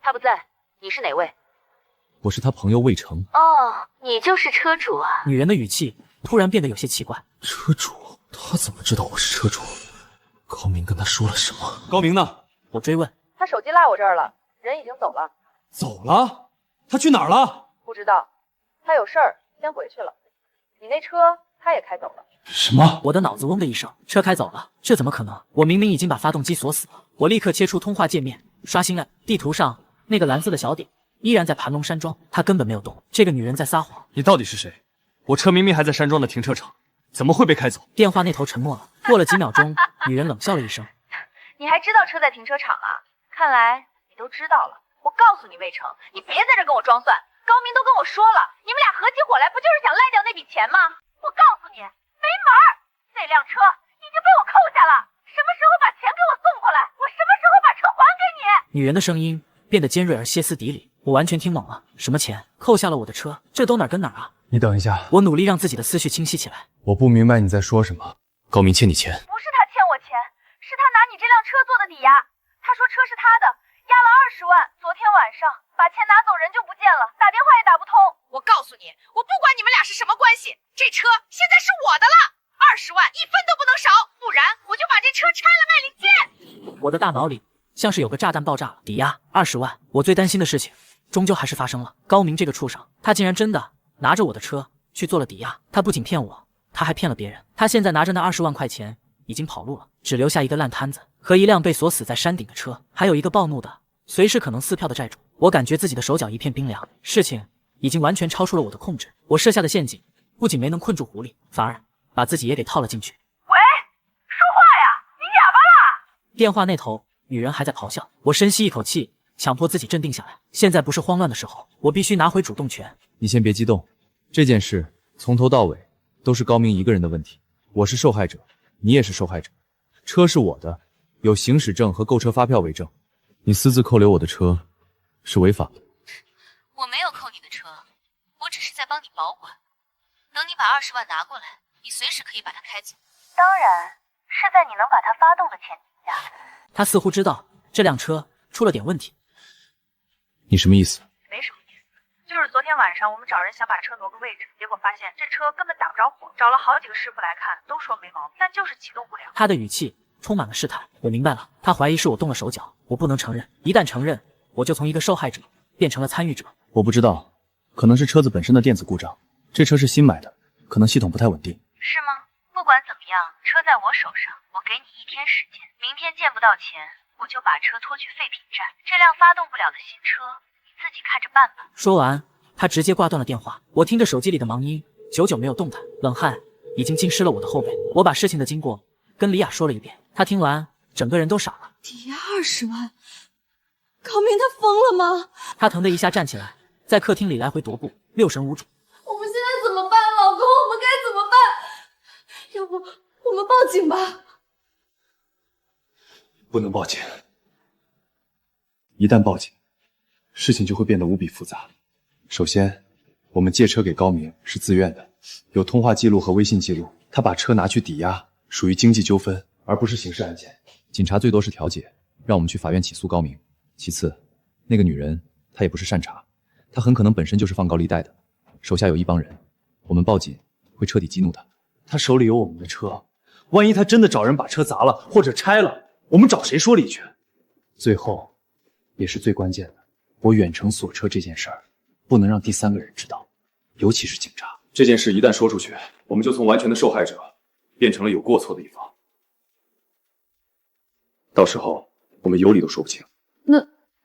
他不在，你是哪位？我是他朋友魏成。哦，你就是车主啊。女人的语气突然变得有些奇怪。车主？他怎么知道我是车主？高明跟他说了什么？高明呢？我追问。他手机落我这儿了，人已经走了。走了？他去哪儿了？不知道，他有事儿，先回去了。你那车他也开走了。什么？我的脑子嗡的一声，车开走了？这怎么可能？我明明已经把发动机锁死了。我立刻切出通话界面，刷新了地图上那个蓝色的小点依然在盘龙山庄，他根本没有动。这个女人在撒谎。你到底是谁？我车明明还在山庄的停车场，怎么会被开走？电话那头沉默了，过了几秒钟，女人冷笑了一声。你还知道车在停车场啊？看来你都知道了。我告诉你，魏成，你别在这跟我装蒜。高明都跟我说了，你们俩合起伙来，不就是想赖掉那笔钱吗？我告诉你，没门儿！那辆车已经被我扣下了，什么时候把钱给我送过来，我什么时候把车还给你。女人的声音变得尖锐而歇斯底里，我完全听懵了。什么钱？扣下了我的车？这都哪儿跟哪儿啊？你等一下，我努力让自己的思绪清晰起来。我不明白你在说什么。高明欠你钱？不是他欠我钱，是他拿你这辆车做的抵押。他说车是他的，押了20万。昨天晚上把钱拿走，人就不见了，打电话也打不通。我告诉你，我不管你们俩是什么关系，这车现在是我的了，20万1分都不能少，不然我就把这车拆了卖零件。我的大脑里像是有个炸弹爆炸了。抵押20万，我最担心的事情终究还是发生了。高明这个畜生，他竟然真的拿着我的车去做了抵押。他不仅骗我，他还骗了别人。他现在拿着那20万块钱已经跑路了，只留下一个烂摊子和一辆被锁死在山顶的车，还有一个暴怒的随时可能撕票的债主。我感觉自己的手脚一片冰凉，事情已经完全超出了我的控制。我设下的陷阱不仅没能困住狐狸，反而把自己也给套了进去。喂，说话呀，你哑巴啦！电话那头女人还在咆哮。我深吸一口气，强迫自己镇定下来。现在不是慌乱的时候，我必须拿回主动权。你先别激动，这件事从头到尾都是高明一个人的问题。我是受害者，你也是受害者。车是我的，有行驶证和购车发票为证。你私自扣留我的车是违法的。我没有扣你的车，我只是在帮你保管。等你把20万拿过来，你随时可以把它开走。当然是在你能把它发动的前提下。他似乎知道这辆车出了点问题。你什么意思？没什么意思，就是昨天晚上我们找人想把车挪个位置，结果发现这车根本打不着火，找了好几个师傅来看，都说没毛病，但就是启动不了。他的语气充满了试探。我明白了，他怀疑是我动了手脚，我不能承认。一旦承认，我就从一个受害者变成了参与者。我不知道，可能是车子本身的电子故障。这车是新买的，可能系统不太稳定。是吗？不管怎么样，车在我手上，我给你1天时间，明天见不到钱，我就把车拖去废品站。这辆发动不了的新车，你自己看着办吧。说完，他直接挂断了电话。我听着手机里的忙音，久久没有动弹，冷汗已经浸湿了我的后背。我把事情的经过跟李雅说了一遍，她听完整个人都傻了。抵押20万，高明他疯了吗？她疼的一下站起来，在客厅里来回踱步，六神无主。我们现在怎么办，老公？我们该怎么办？要不我们报警吧？不能报警，一旦报警，事情就会变得无比复杂。首先，我们借车给高明是自愿的，有通话记录和微信记录，他把车拿去抵押，属于经济纠纷，而不是刑事案件。警察最多是调解，让我们去法院起诉高明。其次，那个女人她也不是善茬，她很可能本身就是放高利贷的，手下有一帮人，我们报警会彻底激怒她。她手里有我们的车，万一她真的找人把车砸了或者拆了，我们找谁说理去？最后，也是最关键的，我远程锁车这件事儿，不能让第三个人知道，尤其是警察。这件事一旦说出去，我们就从完全的受害者变成了有过错的一方，到时候我们有理都说不清。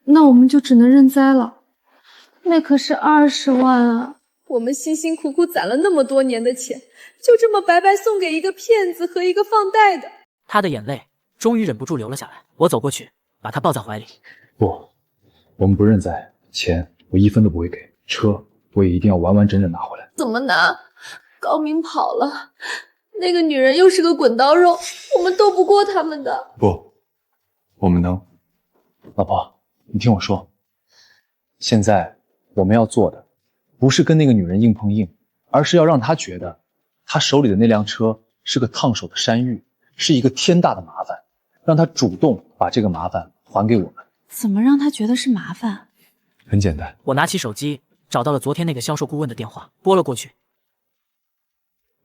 那我们就只能认栽了。那可是20万啊！我们辛辛苦苦攒了那么多年的钱，就这么白白送给一个骗子和一个放贷的。他的眼泪终于忍不住流了下来。我走过去，把他抱在怀里。不，我们不认栽，钱我1分都不会给，车我也一定要完完整整拿回来。怎么拿？高明跑了，那个女人又是个滚刀肉，我们斗不过他们的。不，我们能。老婆，你听我说，现在我们要做的不是跟那个女人硬碰硬，而是要让她觉得她手里的那辆车是个烫手的山芋，是一个天大的麻烦，让她主动把这个麻烦还给我们。怎么让她觉得是麻烦？很简单，我拿起手机找到了昨天那个销售顾问的电话，拨了过去。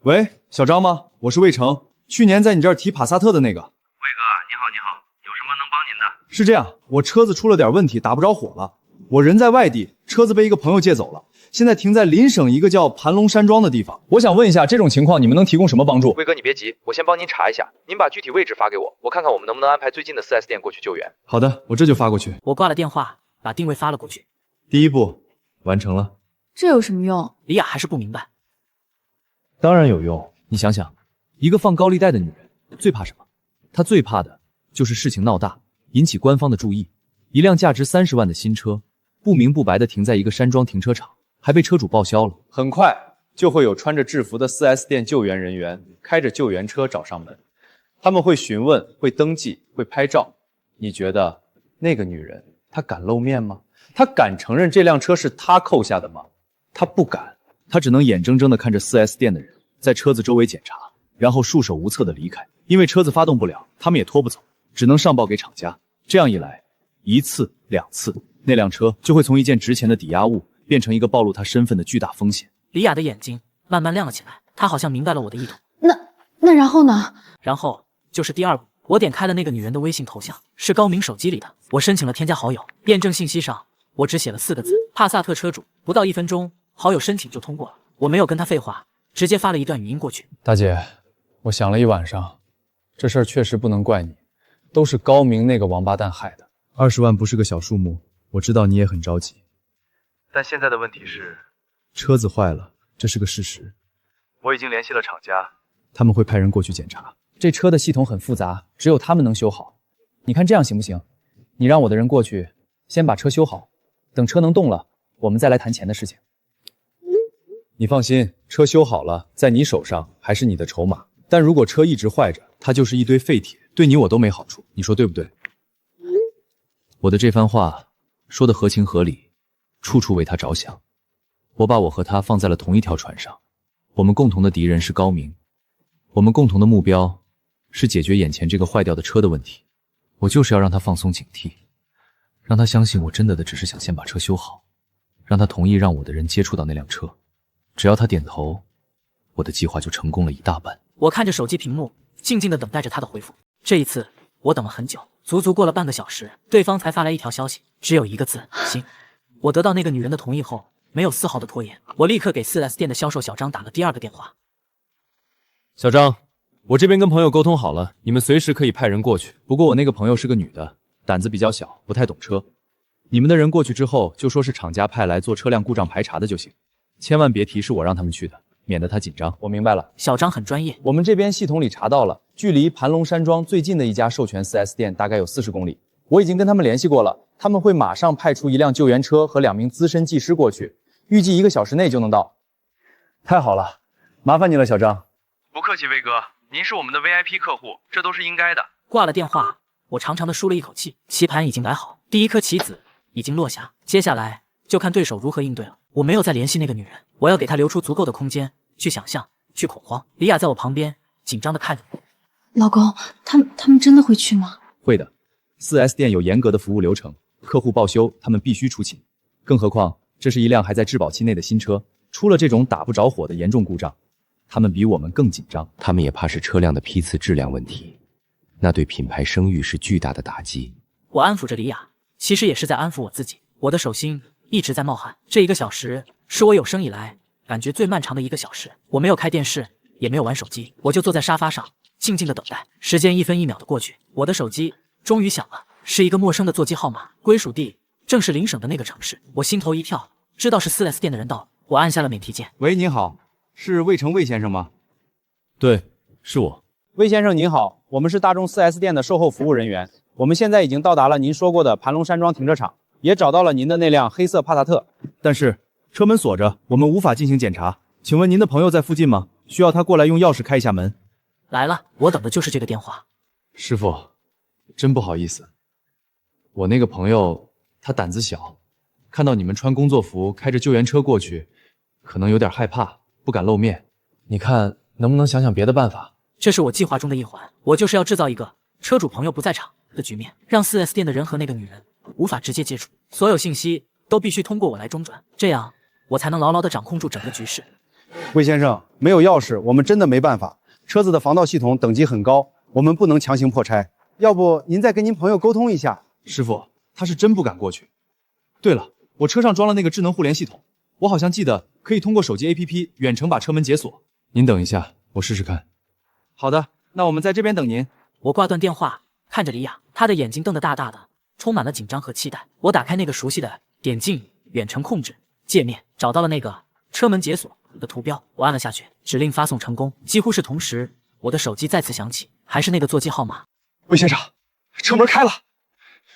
喂，小张吗？我是魏成，去年在你这儿提帕萨特的那个。魏哥，你好，有什么能帮您的？是这样，我车子出了点问题，打不着火了。我人在外地，车子被一个朋友借走了，现在停在邻省一个叫盘龙山庄的地方。我想问一下，这种情况你们能提供什么帮助？魏哥，你别急，我先帮您查一下，您把具体位置发给我，我看看我们能不能安排最近的 4S 店过去救援。好的，我这就发过去。我挂了电话，把定位发了过去。第一步完成了。这有什么用？李雅还是不明白。当然有用。你想想，一个放高利贷的女人最怕什么？她最怕的就是事情闹大，引起官方的注意，一辆价值30万的新车，不明不白的停在一个山庄停车场，还被车主报销了。很快就会有穿着制服的 4S 店救援人员开着救援车找上门，他们会询问，会登记，会拍照。你觉得那个女人她敢露面吗？她敢承认这辆车是她扣下的吗？她不敢，她只能眼睁睁地看着 4S 店的人在车子周围检查，然后束手无策地离开。因为车子发动不了，他们也拖不走，只能上报给厂家。这样一来，1次2次，那辆车就会从一件值钱的抵押物变成一个暴露她身份的巨大风险。李雅的眼睛慢慢亮了起来，她好像明白了我的意图。那然后呢？然后就是第二步，我点开了那个女人的微信头像，是高明手机里的。我申请了添加好友，验证信息上我只写了4个字：帕萨特车主。不到1分钟，好友申请就通过了。我没有跟他废话，直接发了一段语音过去。大姐，我想了一晚上，这事儿确实不能怪你，都是高明那个王八蛋害的。20万不是个小数目，我知道你也很着急。但现在的问题是，车子坏了，这是个事实。我已经联系了厂家，他们会派人过去检查。这车的系统很复杂，只有他们能修好。你看这样行不行？你让我的人过去，先把车修好，等车能动了，我们再来谈钱的事情。你放心，车修好了，在你手上还是你的筹码。但如果车一直坏着，它就是一堆废铁，对你我都没好处。你说对不对？我的这番话说得合情合理，处处为他着想。我把我和他放在了同一条船上，我们共同的敌人是高明，我们共同的目标是解决眼前这个坏掉的车的问题。我就是要让他放松警惕，让他相信我真的只是想先把车修好，让他同意让我的人接触到那辆车。只要他点头，我的计划就成功了一大半。我看着手机屏幕，静静地等待着他的回复。这一次我等了很久，足足过了半个小时，对方才发来一条消息，只有1个字：行。我得到那个女人的同意后，没有丝毫的拖延，我立刻给 4S 店的销售小张打了第2个电话。小张，我这边跟朋友沟通好了，你们随时可以派人过去。不过我那个朋友是个女的，胆子比较小，不太懂车。你们的人过去之后，就说是厂家派来做车辆故障排查的就行，千万别提是我让他们去的，免得他紧张。我明白了。小张很专业。我们这边系统里查到了，距离盘龙山庄最近的一家授权 4S 店大概有40公里。我已经跟他们联系过了，他们会马上派出一辆救援车和2名资深技师过去，预计1个小时内就能到。太好了，麻烦你了，小张。不客气，魏哥，您是我们的 VIP 客户，这都是应该的。挂了电话，我长长的舒了一口气，棋盘已经摆好，第1颗棋子已经落下，接下来就看对手如何应对了。我没有再联系那个女人，我要给她留出足够的空间去想象，去恐慌。李雅在我旁边紧张地看着我。老公，他们真的会去吗？会的。4S 店有严格的服务流程，客户报修他们必须出勤。更何况这是一辆还在质保期内的新车，出了这种打不着火的严重故障，他们比我们更紧张。他们也怕是车辆的批次质量问题，那对品牌声誉是巨大的打击。我安抚着李雅，其实也是在安抚我自己。我的手心一直在冒汗，这1个小时是我有生以来感觉最漫长的1个小时。我没有开电视，也没有玩手机，我就坐在沙发上静静的等待。时间1分1秒的过去，我的手机终于响了，是一个陌生的座机号码，归属地正是邻省的那个城市。我心头一跳，知道是 4S 店的人到了。我按下了免提键。喂，您好，是魏成魏先生吗？对，是我。魏先生您好，我们是大众 4S 店的售后服务人员，我们现在已经到达了您说过的盘龙山庄停车场，也找到了您的那辆黑色帕萨特，但是车门锁着，我们无法进行检查。请问您的朋友在附近吗？需要他过来用钥匙开一下门。来了，我等的就是这个电话。师傅，真不好意思，我那个朋友他胆子小，看到你们穿工作服开着救援车过去，可能有点害怕，不敢露面。你看能不能想想别的办法？这是我计划中的一环，我就是要制造一个车主朋友不在场的局面，让 4S 店的人和那个女人无法直接接触，所有信息都必须通过我来中转，这样我才能牢牢地掌控住整个局势。魏先生，没有钥匙，我们真的没办法。车子的防盗系统等级很高，我们不能强行破拆。要不您再跟您朋友沟通一下。师傅，他是真不敢过去。对了，我车上装了那个智能互联系统，我好像记得可以通过手机 APP 远程把车门解锁。您等一下，我试试看。好的，那我们在这边等您。我挂断电话，看着李雅，她的眼睛瞪得大大的，充满了紧张和期待。我打开那个熟悉的，点进远程控制界面，找到了那个车门解锁的图标，我按了下去，指令发送成功。几乎是同时，我的手机再次响起，还是那个座机号码。魏先生，车门开了，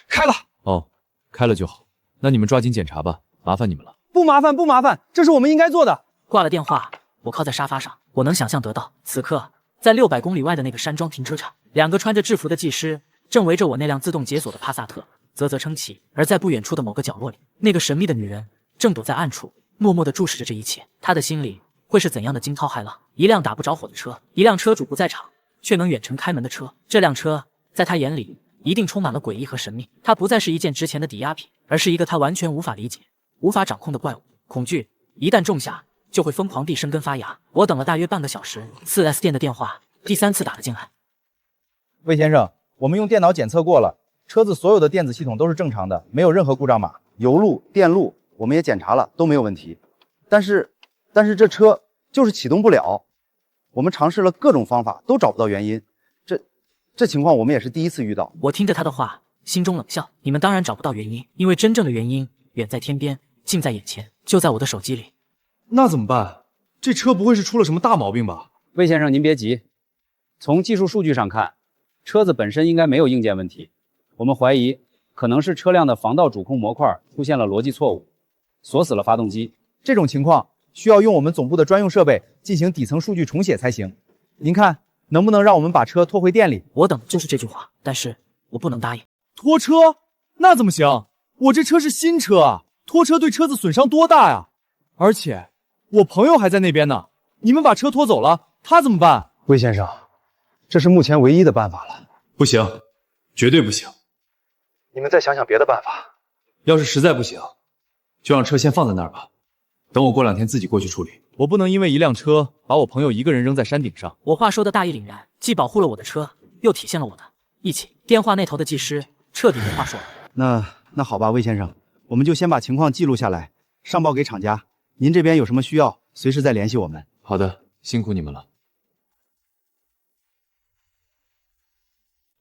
开了。哦，开了就好。那你们抓紧检查吧，麻烦你们了。不麻烦，不麻烦，这是我们应该做的。挂了电话，我靠在沙发上，我能想象得到，此刻在600公里外的那个山庄停车场，2个穿着制服的技师正围着我那辆自动解锁的帕萨特啧啧称奇。而在不远处的某个角落里，那个神秘的女人正躲在暗处，默默地注视着这一切。她的心里会是怎样的惊涛骇浪？一辆打不着火的车，一辆车主不在场却能远程开门的车，这辆车在他眼里一定充满了诡异和神秘。它不再是一件值钱的抵押品，而是一个他完全无法理解、无法掌控的怪物。恐惧一旦种下，就会疯狂地生根发芽。我等了大约半个小时，4S 店的电话第3次打了进来。魏先生，我们用电脑检测过了，车子所有的电子系统都是正常的，没有任何故障码。油路、电路我们也检查了，都没有问题。但是这车就是启动不了，我们尝试了各种方法，都找不到原因。这情况我们也是第一次遇到。我听着他的话，心中冷笑。你们当然找不到原因，因为真正的原因远在天边，近在眼前，就在我的手机里。那怎么办？这车不会是出了什么大毛病吧？魏先生，您别急，从技术数据上看，车子本身应该没有硬件问题。我们怀疑可能是车辆的防盗主控模块出现了逻辑错误，锁死了发动机。这种情况需要用我们总部的专用设备进行底层数据重写才行。您看能不能让我们把车拖回店里？我等的就是这句话，但是我不能答应。拖车？那怎么行？我这车是新车啊，拖车对车子损伤多大呀？而且我朋友还在那边呢，你们把车拖走了，他怎么办？魏先生，这是目前唯一的办法了。不行，绝对不行。你们再想想别的办法。要是实在不行，就让车先放在那儿吧，等我过2天自己过去处理。我不能因为一辆车把我朋友一个人扔在山顶上。我话说的大义凛然，既保护了我的车，又体现了我的义气。电话那头的技师彻底没话说了。那好吧，魏先生，我们就先把情况记录下来，上报给厂家。您这边有什么需要，随时再联系我们。好的，辛苦你们了。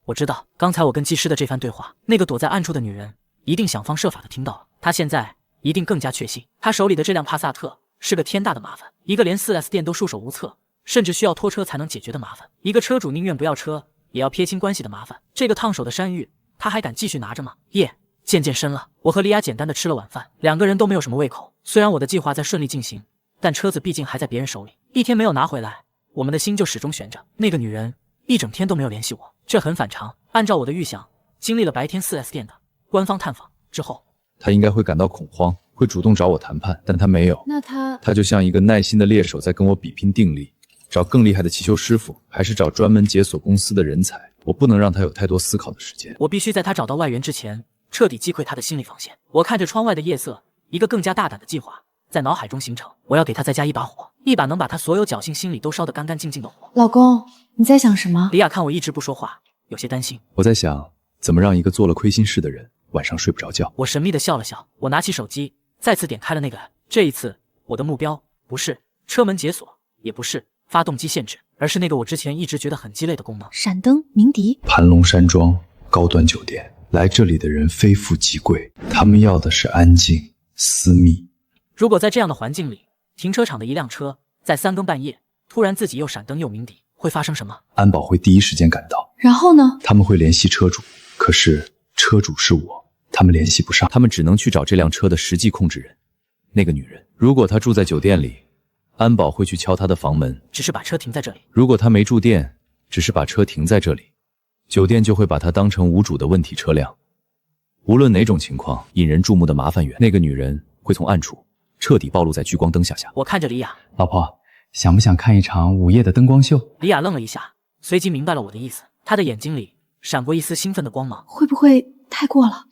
我知道刚才我跟技师的这番对话，那个躲在暗处的女人一定想方设法的听到了。她现在一定更加确信，她手里的这辆帕萨特是个天大的麻烦，一个连 4S 店都束手无策，甚至需要拖车才能解决的麻烦，一个车主宁愿不要车也要撇清关系的麻烦。这个烫手的山芋，他还敢继续拿着吗？夜渐渐深了，我和莉亚简单的吃了晚饭，2个人都没有什么胃口。虽然我的计划在顺利进行，但车子毕竟还在别人手里，1天没有拿回来，我们的心就始终悬着。那个女人一整天都没有联系我，这很反常。按照我的预想，经历了白天 4S 店的官方探访之后，他应该会感到恐慌，会主动找我谈判，但他没有。那他就像一个耐心的猎手，在跟我比拼定力，找更厉害的汽修师傅，还是找专门解锁公司的人才。我不能让他有太多思考的时间。我必须在他找到外援之前，彻底击溃他的心理防线。我看着窗外的夜色，一个更加大胆的计划在脑海中形成。我要给他再加一把火，一把能把他所有侥幸心理都烧得干干净净的火。老公，你在想什么？李雅看我一直不说话，有些担心。我在想，怎么让一个做了亏心事的人晚上睡不着觉。我神秘地笑了笑，我拿起手机，再次点开了那个 app。这一次，我的目标不是车门解锁，也不是发动机限制，而是那个我之前一直觉得很鸡肋的功能——闪灯鸣笛。盘龙山庄高端酒店，来这里的人非富即贵，他们要的是安静、私密。如果在这样的环境里，停车场的一辆车在3更半夜突然自己又闪灯又鸣笛，会发生什么？安保会第一时间赶到，然后呢？他们会联系车主，可是车主是我，他们联系不上，他们只能去找这辆车的实际控制人，那个女人。如果她住在酒店里，安保会去敲她的房门，只是把车停在这里。如果她没住店，只是把车停在这里，酒店就会把她当成无主的问题车辆。无论哪种情况，引人注目的麻烦源，那个女人会从暗处彻底暴露在聚光灯下。我看着李雅，老婆，想不想看一场午夜的灯光秀？李雅愣了一下，随即明白了我的意思，她的眼睛里闪过一丝兴奋的光芒。会不会太过了？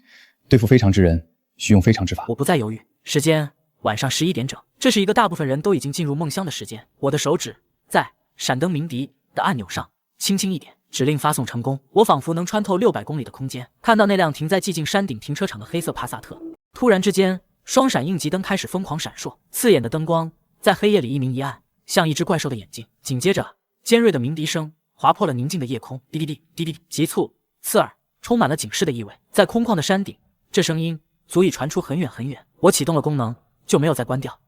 对付非常之人，需用非常之法。我不再犹豫，时间晚上11点整，这是一个大部分人都已经进入梦乡的时间。我的手指在闪灯鸣笛的按钮上轻轻一点，指令发送成功。我仿佛能穿透600公里的空间，看到那辆停在寂静山顶停车场的黑色帕萨特。突然之间，双闪应急灯开始疯狂闪烁，刺眼的灯光在黑夜里一明一暗，像一只怪兽的眼睛。紧接着，尖锐的鸣笛声划破了宁静的夜空，滴滴滴滴滴，急促刺耳，充满了警示的意味。在空旷的山顶，这声音足以传出很远很远。我启动了功能，就没有再关掉，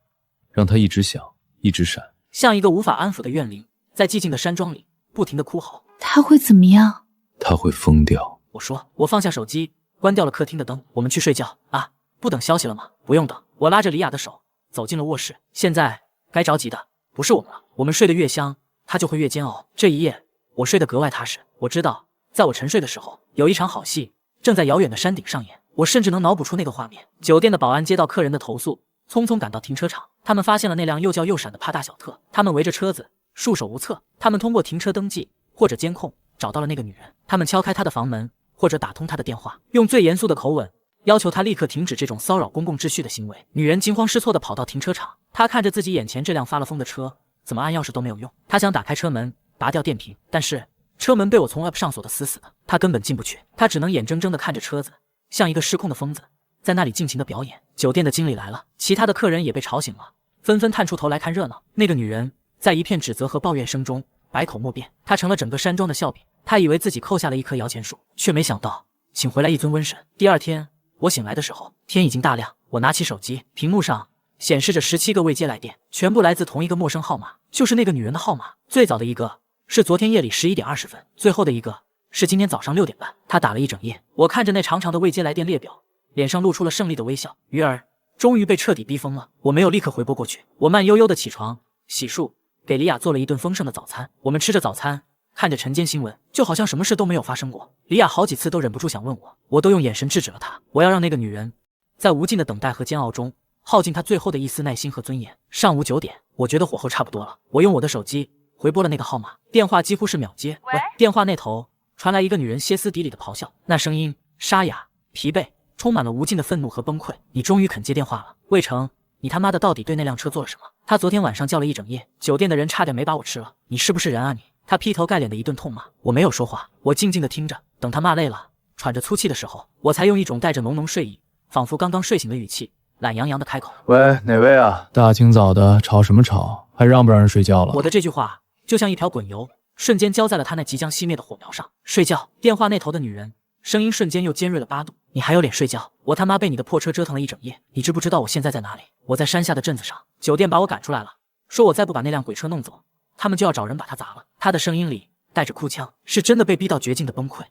让它一直响，一直闪，像一个无法安抚的怨灵，在寂静的山庄里不停地哭嚎。他会怎么样？他会疯掉。我说，我放下手机，关掉了客厅的灯。我们去睡觉啊？不等消息了吗？不用等。我拉着李雅的手走进了卧室。现在该着急的不是我们了。我们睡得越香，他就会越煎熬。这一夜我睡得格外踏实。我知道，在我沉睡的时候，有一场好戏正在遥远的山顶上演。我甚至能脑补出那个画面。酒店的保安接到客人的投诉，匆匆赶到停车场。他们发现了那辆又叫又闪的帕大小特。他们围着车子束手无策。他们通过停车登记或者监控找到了那个女人。他们敲开她的房门，或者打通她的电话，用最严肃的口吻要求她立刻停止这种骚扰公共秩序的行为。女人惊慌失措地跑到停车场，她看着自己眼前这辆发了疯的车，怎么按钥匙都没有用。她想打开车门，拔掉电瓶，但是车门被我从外上锁得死死的，她根本进不去。她只能眼睁睁地看着车子像一个失控的疯子在那里尽情的表演。酒店的经理来了，其他的客人也被吵醒了，纷纷探出头来看热闹。那个女人在一片指责和抱怨声中百口莫辩，她成了整个山庄的笑柄。她以为自己扣下了一棵摇钱树，却没想到请回来一尊瘟神。第二天我醒来的时候，天已经大亮。我拿起手机，屏幕上显示着17个未接来电，全部来自同一个陌生号码，就是那个女人的号码。最早的一个是昨天夜里11点20分，最后的一个是今天早上6点半。她打了一整夜。我看着那长长的未接来电列表，脸上露出了胜利的微笑。鱼儿终于被彻底逼疯了。我没有立刻回拨过去，我慢悠悠的起床，洗漱，给李雅做了一顿丰盛的早餐。我们吃着早餐，看着晨间新闻，就好像什么事都没有发生过。李雅好几次都忍不住想问我，我都用眼神制止了她。我要让那个女人在无尽的等待和煎熬中耗尽她最后的一丝耐心和尊严。上午9点，我觉得火候差不多了，我用我的手机回拨了那个号码，电话几乎是秒接。喂，电话那头传来一个女人歇斯底里的咆哮，那声音沙哑、疲惫，充满了无尽的愤怒和崩溃。你终于肯接电话了，魏成，你他妈的到底对那辆车做了什么？他昨天晚上叫了一整夜，酒店的人差点没把我吃了。你是不是人啊你？他劈头盖脸的一顿痛骂。我没有说话，我静静的听着，等他骂累了，喘着粗气的时候，我才用一种带着浓浓睡意，仿佛刚刚睡醒的语气，懒洋洋的开口：喂，哪位啊？大清早的吵什么吵？还让不让人睡觉了？我的这句话就像一条滚油，瞬间浇在了他那即将熄灭的火苗上。睡觉。电话那头的女人声音瞬间又尖锐了8度。你还有脸睡觉？我他妈被你的破车折腾了一整夜，你知不知道我现在在哪里？我在山下的镇子上。酒店把我赶出来了，说我再不把那辆鬼车弄走，他们就要找人把它砸了。他的声音里带着哭腔，是真的被逼到绝境的崩溃。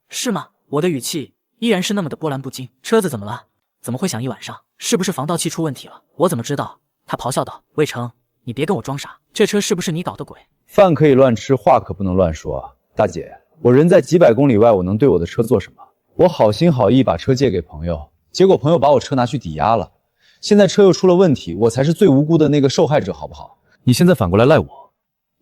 是吗？我的语气依然是那么的波澜不惊。车子怎么了？怎么会响一晚上？是不是防盗器出问题了？我怎么知道？他咆哮道。魏成，你别跟我装傻，这车是不是你搞的鬼？饭可以乱吃，话可不能乱说。大姐，我人在几百公里外，我能对我的车做什么？我好心好意把车借给朋友，结果朋友把我车拿去抵押了，现在车又出了问题，我才是最无辜的那个受害者，好不好？你现在反过来赖我，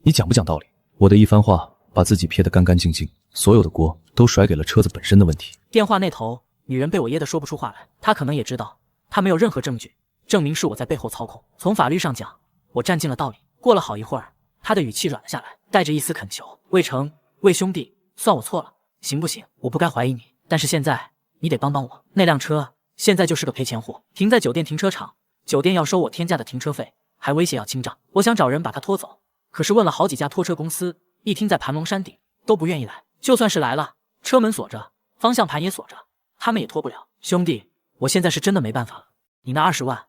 你讲不讲道理？我的一番话把自己撇得干干净净，所有的锅都甩给了车子本身的问题。电话那头，女人被我噎得说不出话来。她可能也知道，她没有任何证据证明是我在背后操控。从法律上讲，我占尽了道理。过了好一会儿，她的语气软了下来，带着一丝恳求：魏成，魏兄弟，算我错了，行不行？我不该怀疑你，但是现在你得帮帮我。那辆车现在就是个赔钱货，停在酒店停车场，酒店要收我天价的停车费，还威胁要清账。我想找人把它拖走，可是问了好几家拖车公司，一听在盘龙山顶，都不愿意来。就算是来了，车门锁着，方向盘也锁着，他们也拖不了。兄弟，我现在是真的没办法了，你那20万，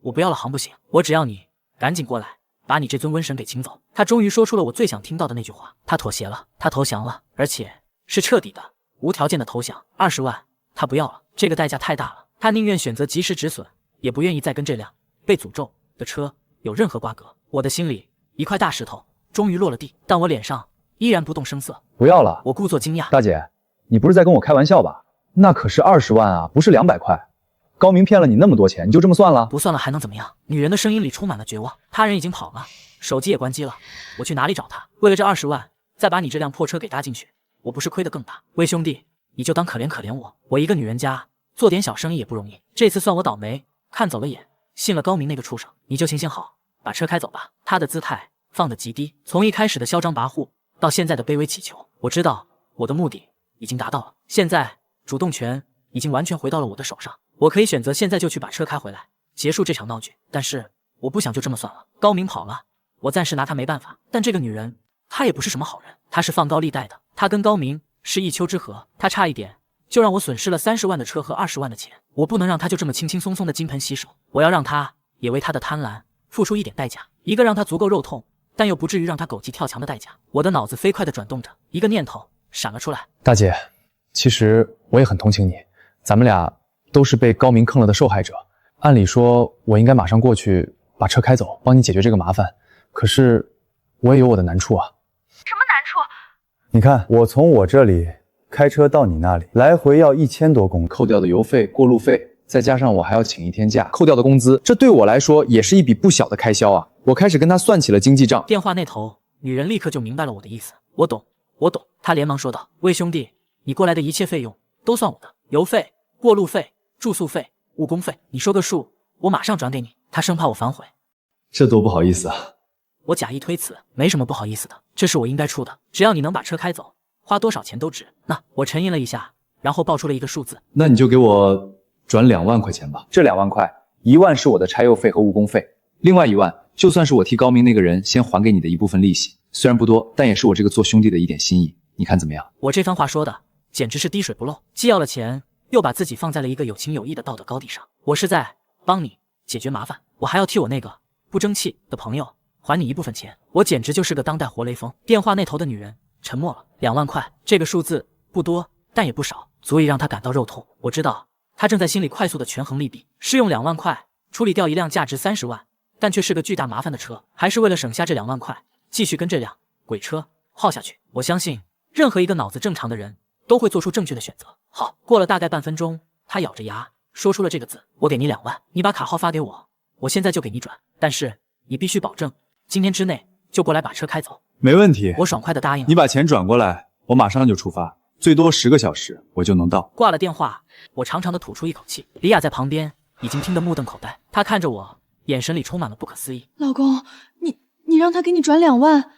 我不要了，行不行？我只要你赶紧过来，把你这尊瘟神给请走。他终于说出了我最想听到的那句话，他妥协了，他投降了，而且是彻底的、无条件的投降。20万，他不要了，这个代价太大了，他宁愿选择及时止损，也不愿意再跟这辆被诅咒的车有任何瓜葛。我的心里一块大石头终于落了地，但我脸上依然不动声色。不要了，我故作惊讶。大姐，你不是在跟我开玩笑吧？那可是20万啊，不是200块。高明骗了你那么多钱，你就这么算了？不算了还能怎么样？女人的声音里充满了绝望。他人已经跑了，手机也关机了，我去哪里找他？为了这20万，再把你这辆破车给搭进去，我不是亏得更大？魏兄弟，你就当可怜可怜我，我一个女人家做点小生意也不容易，这次算我倒霉，看走了眼，信了高明那个畜生。你就行行好，把车开走吧。他的姿态放得极低，从一开始的嚣张跋扈到现在的卑微乞求。我知道我的目的已经达到了，现在主动权已经完全回到了我的手上，我可以选择现在就去把车开回来，结束这场闹剧。但是我不想就这么算了。高明跑了，我暂时拿他没办法，但这个女人她也不是什么好人，她是放高利贷的，她跟高明是一丘之貉，她差一点就让我损失了30万的车和20万的钱，我不能让她就这么轻轻松松的金盆洗手，我要让她也为她的贪婪付出一点代价，一个让她足够肉痛但又不至于让她狗急跳墙的代价。我的脑子飞快地转动着，一个念头闪了出来。大姐，其实我也很同情你，咱们俩都是被高明坑了的受害者，按理说我应该马上过去把车开走，帮你解决这个麻烦。可是我也有我的难处啊。什么难处？你看，我从我这里开车到你那里，来回要1000多公里，扣掉的油费、过路费，再加上我还要请1天假，扣掉的工资，这对我来说也是一笔不小的开销啊。我开始跟他算起了经济账。电话那头，女人立刻就明白了我的意思。我懂，她连忙说道：“魏兄弟，你过来的一切费用都算我的，油费、过路费、住宿费、误工费，你说个数，我马上转给你。”她生怕我反悔。这多不好意思啊。我假意推辞，没什么不好意思的，这是我应该出的，只要你能把车开走，花多少钱都值。那我沉吟了一下，然后报出了一个数字。那你就给我转2万块钱吧。这2万块，1万是我的柴油费和误工费，另外1万就算是我替高明那个人先还给你的一部分利息，虽然不多，但也是我这个做兄弟的一点心意，你看怎么样？我这番话说的简直是滴水不漏，既要了钱，又把自己放在了一个有情有义的道德高地上。我是在帮你解决麻烦，我还要替我那个不争气的朋友还你一部分钱，我简直就是个当代活雷锋。电话那头的女人沉默了。2万块这个数字不多，但也不少，足以让她感到肉痛。我知道她正在心里快速的权衡利弊，是用2万块处理掉一辆价值30万但却是个巨大麻烦的车，还是为了省下这2万块继续跟这辆鬼车耗下去。我相信任何一个脑子正常的人都会做出正确的选择。好，过了大概半分钟，她咬着牙说出了这个字：我给你2万，你把卡号发给我，我现在就给你转，但是你必须保证今天之内就过来把车开走。没问题，我爽快地答应了。你把钱转过来，我马上就出发，最多10个小时我就能到。挂了电话，我长长的吐出一口气。李雅在旁边已经听得目瞪口呆，她看着我，眼神里充满了不可思议。老公，你让他给你转2万，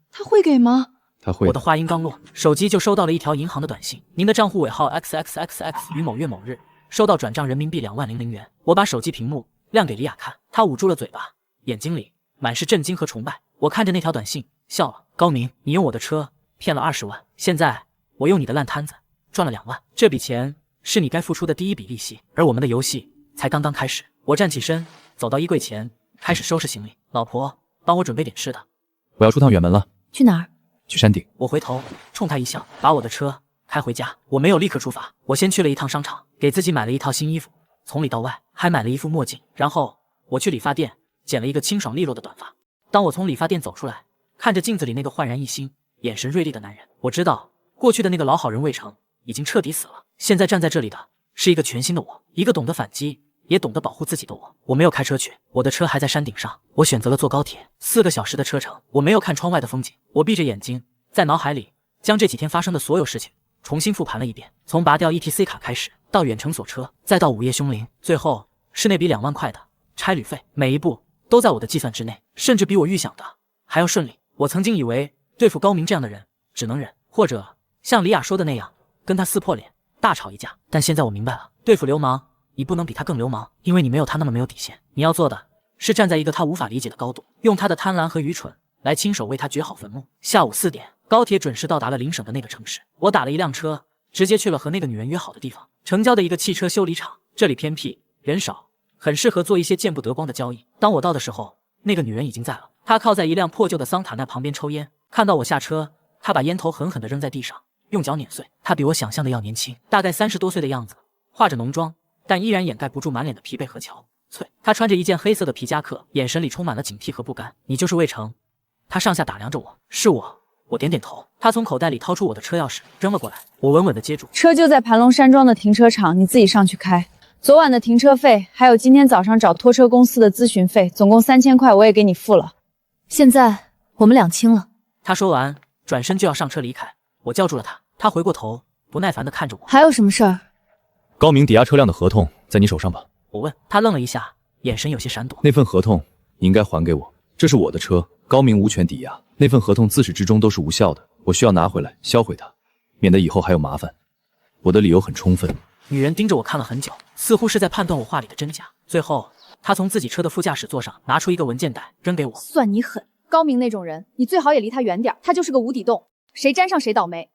他会给吗？他会。我的话音刚落，手机就收到了一条银行的短信：您的账户尾号 XXXX 于某月某日收到转账人民币20000元。我把手机屏幕亮给李雅看，她捂住了嘴巴，眼睛里满是震惊和崇拜。我看着那条短信笑了。高明，你用我的车骗了20万，现在我用你的烂摊子赚了2万，这笔钱是你该付出的第一笔利息，而我们的游戏才刚刚开始。我站起身，走到衣柜前，开始收拾行李。老婆，帮我准备点吃的。我要出趟远门了。去哪儿？去山顶。我回头冲他一笑，把我的车开回家。我没有立刻出发，我先去了一趟商场，给自己买了一套新衣服，从里到外还买了一副墨镜。然后我去理发店剪了一个清爽利落的短发。当我从理发店走出来，看着镜子里那个焕然一新、眼神锐利的男人，我知道过去的那个老好人魏成已经彻底死了。现在站在这里的是一个全新的我，一个懂得反击也懂得保护自己的我。我没有开车去，我的车还在山顶上。我选择了坐高铁，4个小时的车程。我没有看窗外的风景，我闭着眼睛，在脑海里将这几天发生的所有事情重新复盘了一遍，从拔掉 ETC 卡开始，到远程锁车，再到午夜凶铃，最后是那笔2万块的差旅费，每一步都在我的计算之内，甚至比我预想的还要顺利。我曾经以为对付高明这样的人只能忍，或者像李雅说的那样跟他撕破脸大吵一架，但现在我明白了，对付流氓你不能比他更流氓，因为你没有他那么没有底线。你要做的是站在一个他无法理解的高度，用他的贪婪和愚蠢来亲手为他掘好坟墓。下午4点，高铁准时到达了邻省的那个城市。我打了一辆车，直接去了和那个女人约好的地方，城郊的一个汽车修理厂。这里偏僻，人少，很适合做一些见不得光的交易。当我到的时候，那个女人已经在了，她靠在一辆破旧的桑塔纳旁边抽烟。看到我下车，她把烟头狠狠地扔在地上，用脚碾碎。她比我想象的要年轻，大概30多岁的样子，化着浓妆，但依然掩盖不住满脸的疲惫和憔悴。她穿着一件黑色的皮夹克，眼神里充满了警惕和不甘。你就是魏成？她上下打量着我。是我。我点点头。她从口袋里掏出我的车钥匙，扔了过来。我稳稳地接住。车就在盘龙山庄的停车场，你自己上去开。昨晚的停车费，还有今天早上找拖车公司的咨询费，总共3000块，我也给你付了。现在我们俩清了。他说完，转身就要上车离开。我叫住了他，他回过头，不耐烦地看着我。还有什么事儿？高明抵押车辆的合同在你手上吧？我问。他愣了一下，眼神有些闪躲。那份合同你应该还给我，这是我的车，高明无权抵押。那份合同自始至终都是无效的，我需要拿回来销毁它，免得以后还有麻烦。我的理由很充分。女人盯着我看了很久，似乎是在判断我话里的真假。最后，她从自己车的副驾驶座上拿出一个文件袋，扔给我。算你狠，高明那种人，你最好也离他远点，他就是个无底洞，谁沾上谁倒霉。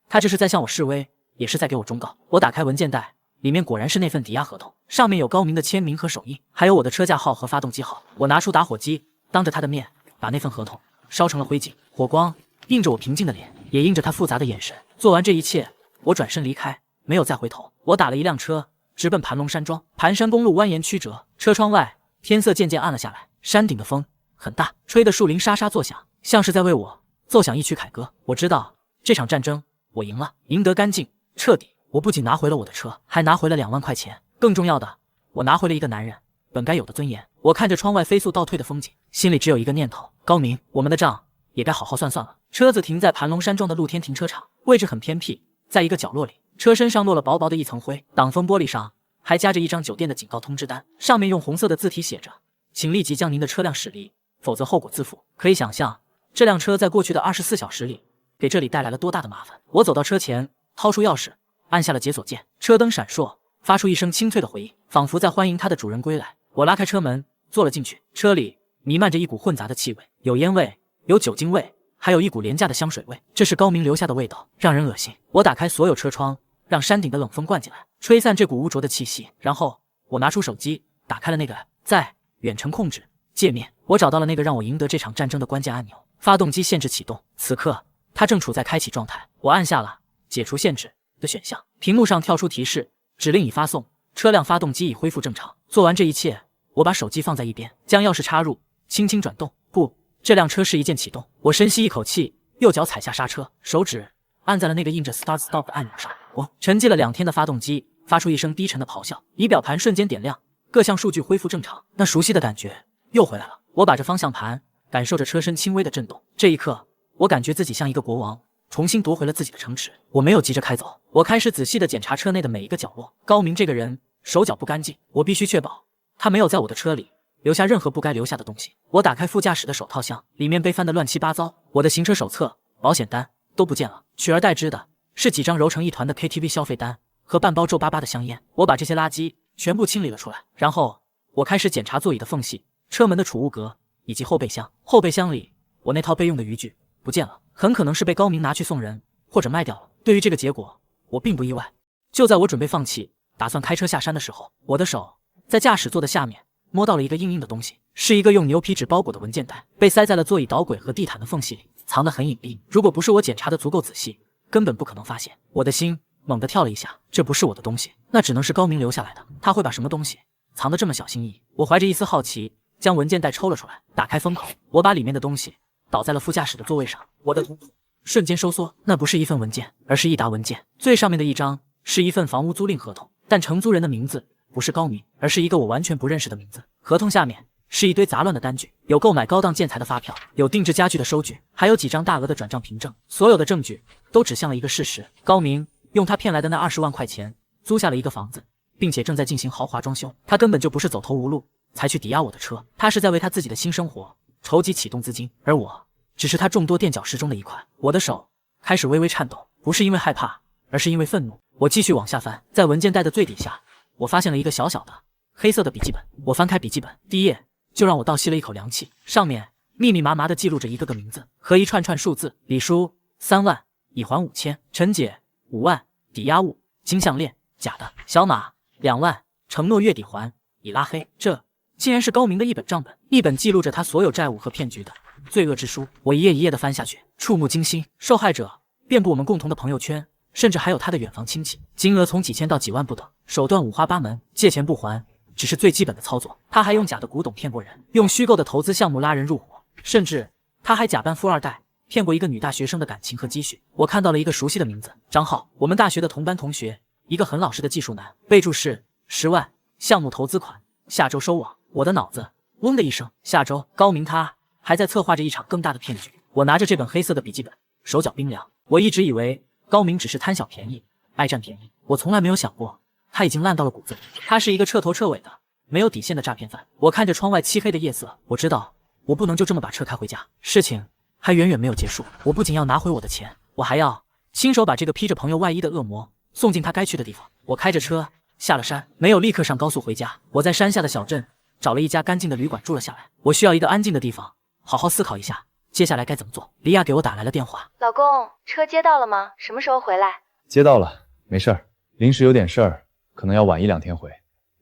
他这是在向我示威，也是在给我忠告。我打开文件袋，里面果然是那份抵押合同，上面有高明的签名和手印，还有我的车架号和发动机号。我拿出打火机，当着他的面把那份合同烧成了灰烬，火光映着我平静的脸，也映着他复杂的眼神。做完这一切，我转身离开，没有再回头。我打了一辆车，直奔盘龙山庄。盘山公路蜿蜒曲折，车窗外天色渐渐暗了下来，山顶的风很大，吹得树林沙沙作响，像是在为我奏响一曲凯歌。我知道这场战争我赢了，赢得干净彻底。我不仅拿回了我的车，还拿回了2万块钱，更重要的，我拿回了一个男人本该有的尊严。我看着窗外飞速倒退的风景，心里只有一个念头：高明，我们的账也该好好算算了。车子停在盘龙山庄的露天停车场，位置很偏僻，在一个角落里，车身上落了薄薄的一层灰，挡风玻璃上还夹着一张酒店的警告通知单，上面用红色的字体写着：请立即将您的车辆驶离，否则后果自负。可以想象，这辆车在过去的24小时里给这里带来了多大的麻烦。我走到车前，掏出钥匙，按下了解锁键，车灯闪烁，发出一声清脆的回音，仿佛在欢迎它的主人归来。我拉开车门，坐了进去。车里弥漫着一股混杂的气味，有烟味，有酒精味，还有一股廉价的香水味。这是高明留下的味道，让人恶心。我打开所有车窗，让山顶的冷风灌进来，吹散这股污浊的气息。然后我拿出手机，打开了那个在远程控制界面，我找到了那个让我赢得这场战争的关键按钮——发动机限制启动。此刻它正处在开启状态，我按下了解除限制的选项，屏幕上跳出提示：指令已发送，车辆发动机已恢复正常。做完这一切，我把手机放在一边，将钥匙插入，轻轻转动。不，这辆车是一键启动。我深吸一口气，右脚踩下刹车，手指按在了那个印着 Start Stop 的按钮上。我沉寂了2天的发动机发出一声低沉的咆哮，仪表盘瞬间点亮，各项数据恢复正常。那熟悉的感觉又回来了。我把着方向盘，感受着车身轻微的震动。这一刻，我感觉自己像一个国王，重新夺回了自己的城池。我没有急着开走，我开始仔细地检查车内的每一个角落。高明这个人手脚不干净，我必须确保他没有在我的车里留下任何不该留下的东西。我打开副驾驶的手套箱，里面被翻得乱七八糟，我的行车手册、保险单都不见了，取而代之的是几张揉成一团的 KTV 消费单和半包皱巴巴的香烟。我把这些垃圾全部清理了出来，然后我开始检查座椅的缝隙、车门的储物格以及后备箱。后备箱里我那套备用的渔具不见了，很可能是被高明拿去送人或者卖掉了。对于这个结果，我并不意外。就在我准备放弃，打算开车下山的时候，我的手在驾驶座的下面摸到了一个硬硬的东西，是一个用牛皮纸包裹的文件袋，被塞在了座椅导轨和地毯的缝隙里，藏得很隐蔽。如果不是我检查的足够仔细，根本不可能发现。我的心猛地跳了一下，这不是我的东西，那只能是高明留下来的。他会把什么东西藏得这么小心翼翼？我怀着一丝好奇，将文件袋抽了出来，打开封口，我把里面的东西倒在了副驾驶的座位上。我的瞳孔瞬间收缩，那不是一份文件，而是一沓文件。最上面的一张是一份房屋租赁合同，但承租人的名字不是高明，而是一个我完全不认识的名字。合同下面是一堆杂乱的单据，有购买高档建材的发票，有定制家具的收据，还有几张大额的转账凭证。所有的证据都指向了一个事实：高明用他骗来的那20万块钱租下了一个房子，并且正在进行豪华装修。他根本就不是走投无路才去抵押我的车，他是在为他自己的新生活筹集启动资金，而我只是他众多垫脚石中的一块。我的手开始微微颤抖，不是因为害怕，而是因为愤怒。我继续往下翻，在文件袋的最底下，我发现了一个小小的黑色的笔记本。我翻开笔记本，第一页就让我倒吸了一口凉气，上面密密麻麻地记录着一个个名字和一串串数字：李叔3万，已还5000；陈姐5万，抵押物金项链，假的；小马2万，承诺月底还，已拉黑。这竟然是高明的一本账本，一本记录着他所有债务和骗局的罪恶之书。我一页一页地翻下去，触目惊心。受害者遍布我们共同的朋友圈，甚至还有他的远房亲戚，金额从几千到几万不等，手段五花八门，借钱不还只是最基本的操作。他还用假的古董骗过人，用虚构的投资项目拉人入伙，甚至他还假扮富二代骗过一个女大学生的感情和积蓄。我看到了一个熟悉的名字，张浩，我们大学的同班同学，一个很老实的技术男，备注是10万，项目投资款，下周收网。我的脑子嗡的一声，下周高明他还在策划着一场更大的骗局。我拿着这本黑色的笔记本，手脚冰凉。我一直以为高明只是贪小便宜，爱占便宜，我从来没有想过他已经烂到了骨子里。他是一个彻头彻尾的没有底线的诈骗犯。我看着窗外漆黑的夜色，我知道我不能就这么把车开回家，事情还远远没有结束。我不仅要拿回我的钱，我还要亲手把这个披着朋友外衣的恶魔送进他该去的地方。我开着车下了山，没有立刻上高速回家，我在山下的小镇找了一家干净的旅馆住了下来。我需要一个安静的地方，好好思考一下接下来该怎么做。黎亚给我打来了电话，老公，车接到了吗？什么时候回来？接到了，没事儿，临时有点事儿，可能要晚1-2天回，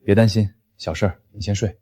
别担心，小事儿，你先睡。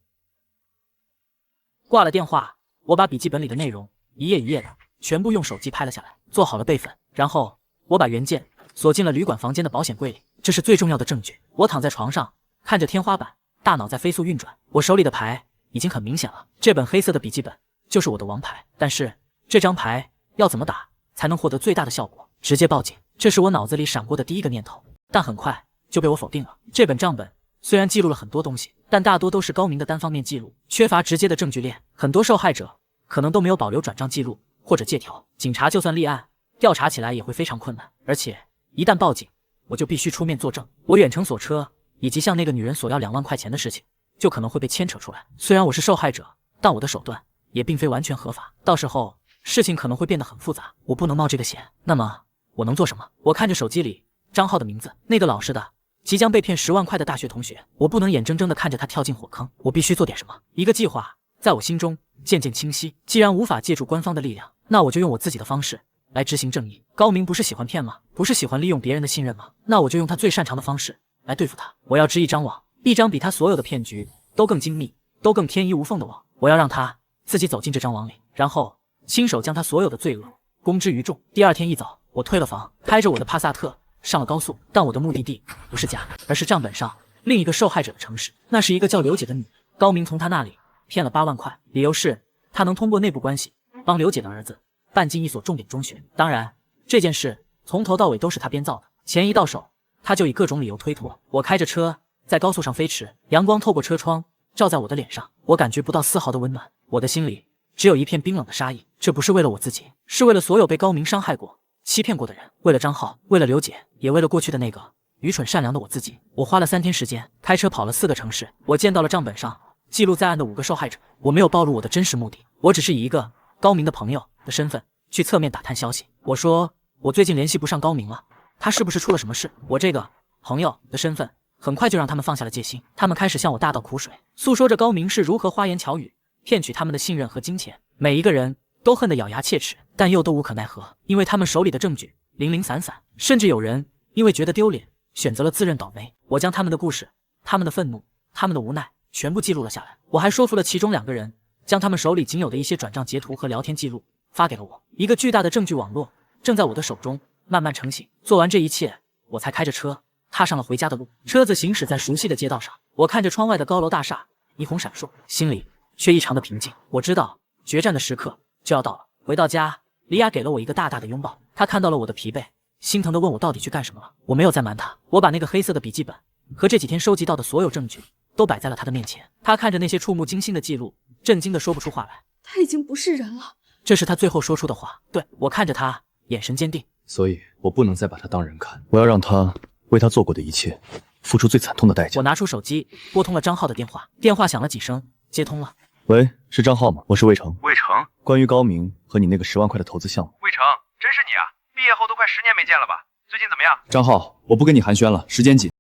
挂了电话，我把笔记本里的内容一页一页的全部用手机拍了下来，做好了备份，然后我把原件锁进了旅馆房间的保险柜里。这这是最重要的证据。我躺在床上，看着天花板，大脑在飞速运转。我手里的牌已经很明显了，这本黑色的笔记本就是我的王牌。但是这张牌要怎么打才能获得最大的效果？直接报警，这是我脑子里闪过的第一个念头，但很快就被我否定了。这本账本虽然记录了很多东西，但大多都是高明的单方面记录，缺乏直接的证据链。很多受害者可能都没有保留转账记录或者借条，警察就算立案，调查起来也会非常困难。而且一旦报警，我就必须出面作证。我远程锁车，以及向那个女人索要2万块钱的事情，就可能会被牵扯出来。虽然我是受害者，但我的手段也并非完全合法，到时候事情可能会变得很复杂，我不能冒这个险。那么我能做什么？我看着手机里张浩的名字，那个老实的即将被骗10万块的大学同学，我不能眼睁睁地看着他跳进火坑，我必须做点什么。一个计划在我心中渐渐清晰，既然无法借助官方的力量，那我就用我自己的方式来执行正义。高明不是喜欢骗吗？不是喜欢利用别人的信任吗？那我就用他最擅长的方式来对付他。我要织一张网，一张比他所有的骗局都更精密、都更天衣无缝的网。我要让他自己走进这张网里，然后亲手将他所有的罪恶公之于众。第二天一早，我退了房，开着我的帕萨特上了高速，但我的目的地不是家，而是账本上另一个受害者的城市。那是一个叫刘姐的女人，高明从她那里骗了8万块，理由是他能通过内部关系帮刘姐的儿子办进一所重点中学。当然，这件事从头到尾都是他编造的，钱一到手，他就以各种理由推脱。我开着车在高速上飞驰，阳光透过车窗照在我的脸上，我感觉不到丝毫的温暖，我的心里只有一片冰冷的杀意。这不是为了我自己，是为了所有被高明伤害过、欺骗过的人，为了张浩，为了刘姐，也为了过去的那个愚蠢善良的我自己。我花了3天时间，开车跑了4个城市。我见到了账本上记录在案的5个受害者。我没有暴露我的真实目的，我只是以一个高明的朋友的身份去侧面打探消息。我说我最近联系不上高明了，他是不是出了什么事？我这个朋友的身份很快就让他们放下了戒心，他们开始向我大倒苦水，诉说着高明是如何花言巧语骗取他们的信任和金钱。每一个人都恨得咬牙切齿，但又都无可奈何，因为他们手里的证据零零散散，甚至有人因为觉得丢脸，选择了自认倒霉。我将他们的故事、他们的愤怒、他们的无奈全部记录了下来。我还说服了其中2个人，将他们手里仅有的一些转账截图和聊天记录发给了我。一个巨大的证据网络正在我的手中慢慢成型。做完这一切，我才开着车踏上了回家的路。车子行驶在熟悉的街道上，我看着窗外的高楼大厦霓虹闪烁，心里却异常的平静。我知道决战的时刻就要到了。回到家，李雅给了我一个大大的拥抱，她看到了我的疲惫，心疼地问我到底去干什么了。我没有再瞒她，我把那个黑色的笔记本和这几天收集到的所有证据都摆在了她的面前。她看着那些触目惊心的记录，震惊地说不出话来。他已经不是人了，这是她最后说出的话。对，我看着她，眼神坚定。所以我不能再把他当人看，我要让他为他做过的一切付出最惨痛的代价。我拿出手机拨通了张浩的电话，电话响了几声，接通了。喂，是张浩吗？我是魏成。魏成，关于高明和你那个10万块的投资项目。魏成，真是你啊！毕业后都快10年没见了吧？最近怎么样？张浩，我不跟你寒暄了，时间紧。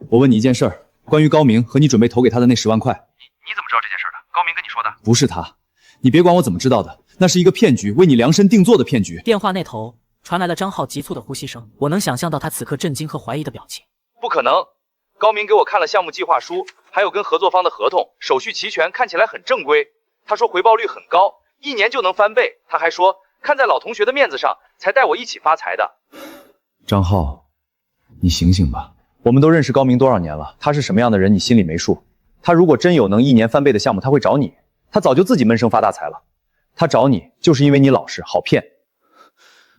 我问你一件事儿，关于高明和你准备投给他的那10万块。你怎么知道这件事的？高明跟你说的？不是他，你别管我怎么知道的，那是一个骗局，为你量身定做的骗局。电话那头传来了张浩急促的呼吸声，我能想象到他此刻震惊和怀疑的表情。不可能，高明给我看了项目计划书，还有跟合作方的合同，手续齐全，看起来很正规。他说回报率很高，1年就能翻倍。他还说看在老同学的面子上，才带我一起发财的。张浩，你醒醒吧！我们都认识高明多少年了，他是什么样的人你心里没数。他如果真有能1年翻倍的项目，他会找你。他早就自己闷声发大财了。他找你就是因为你老实好骗。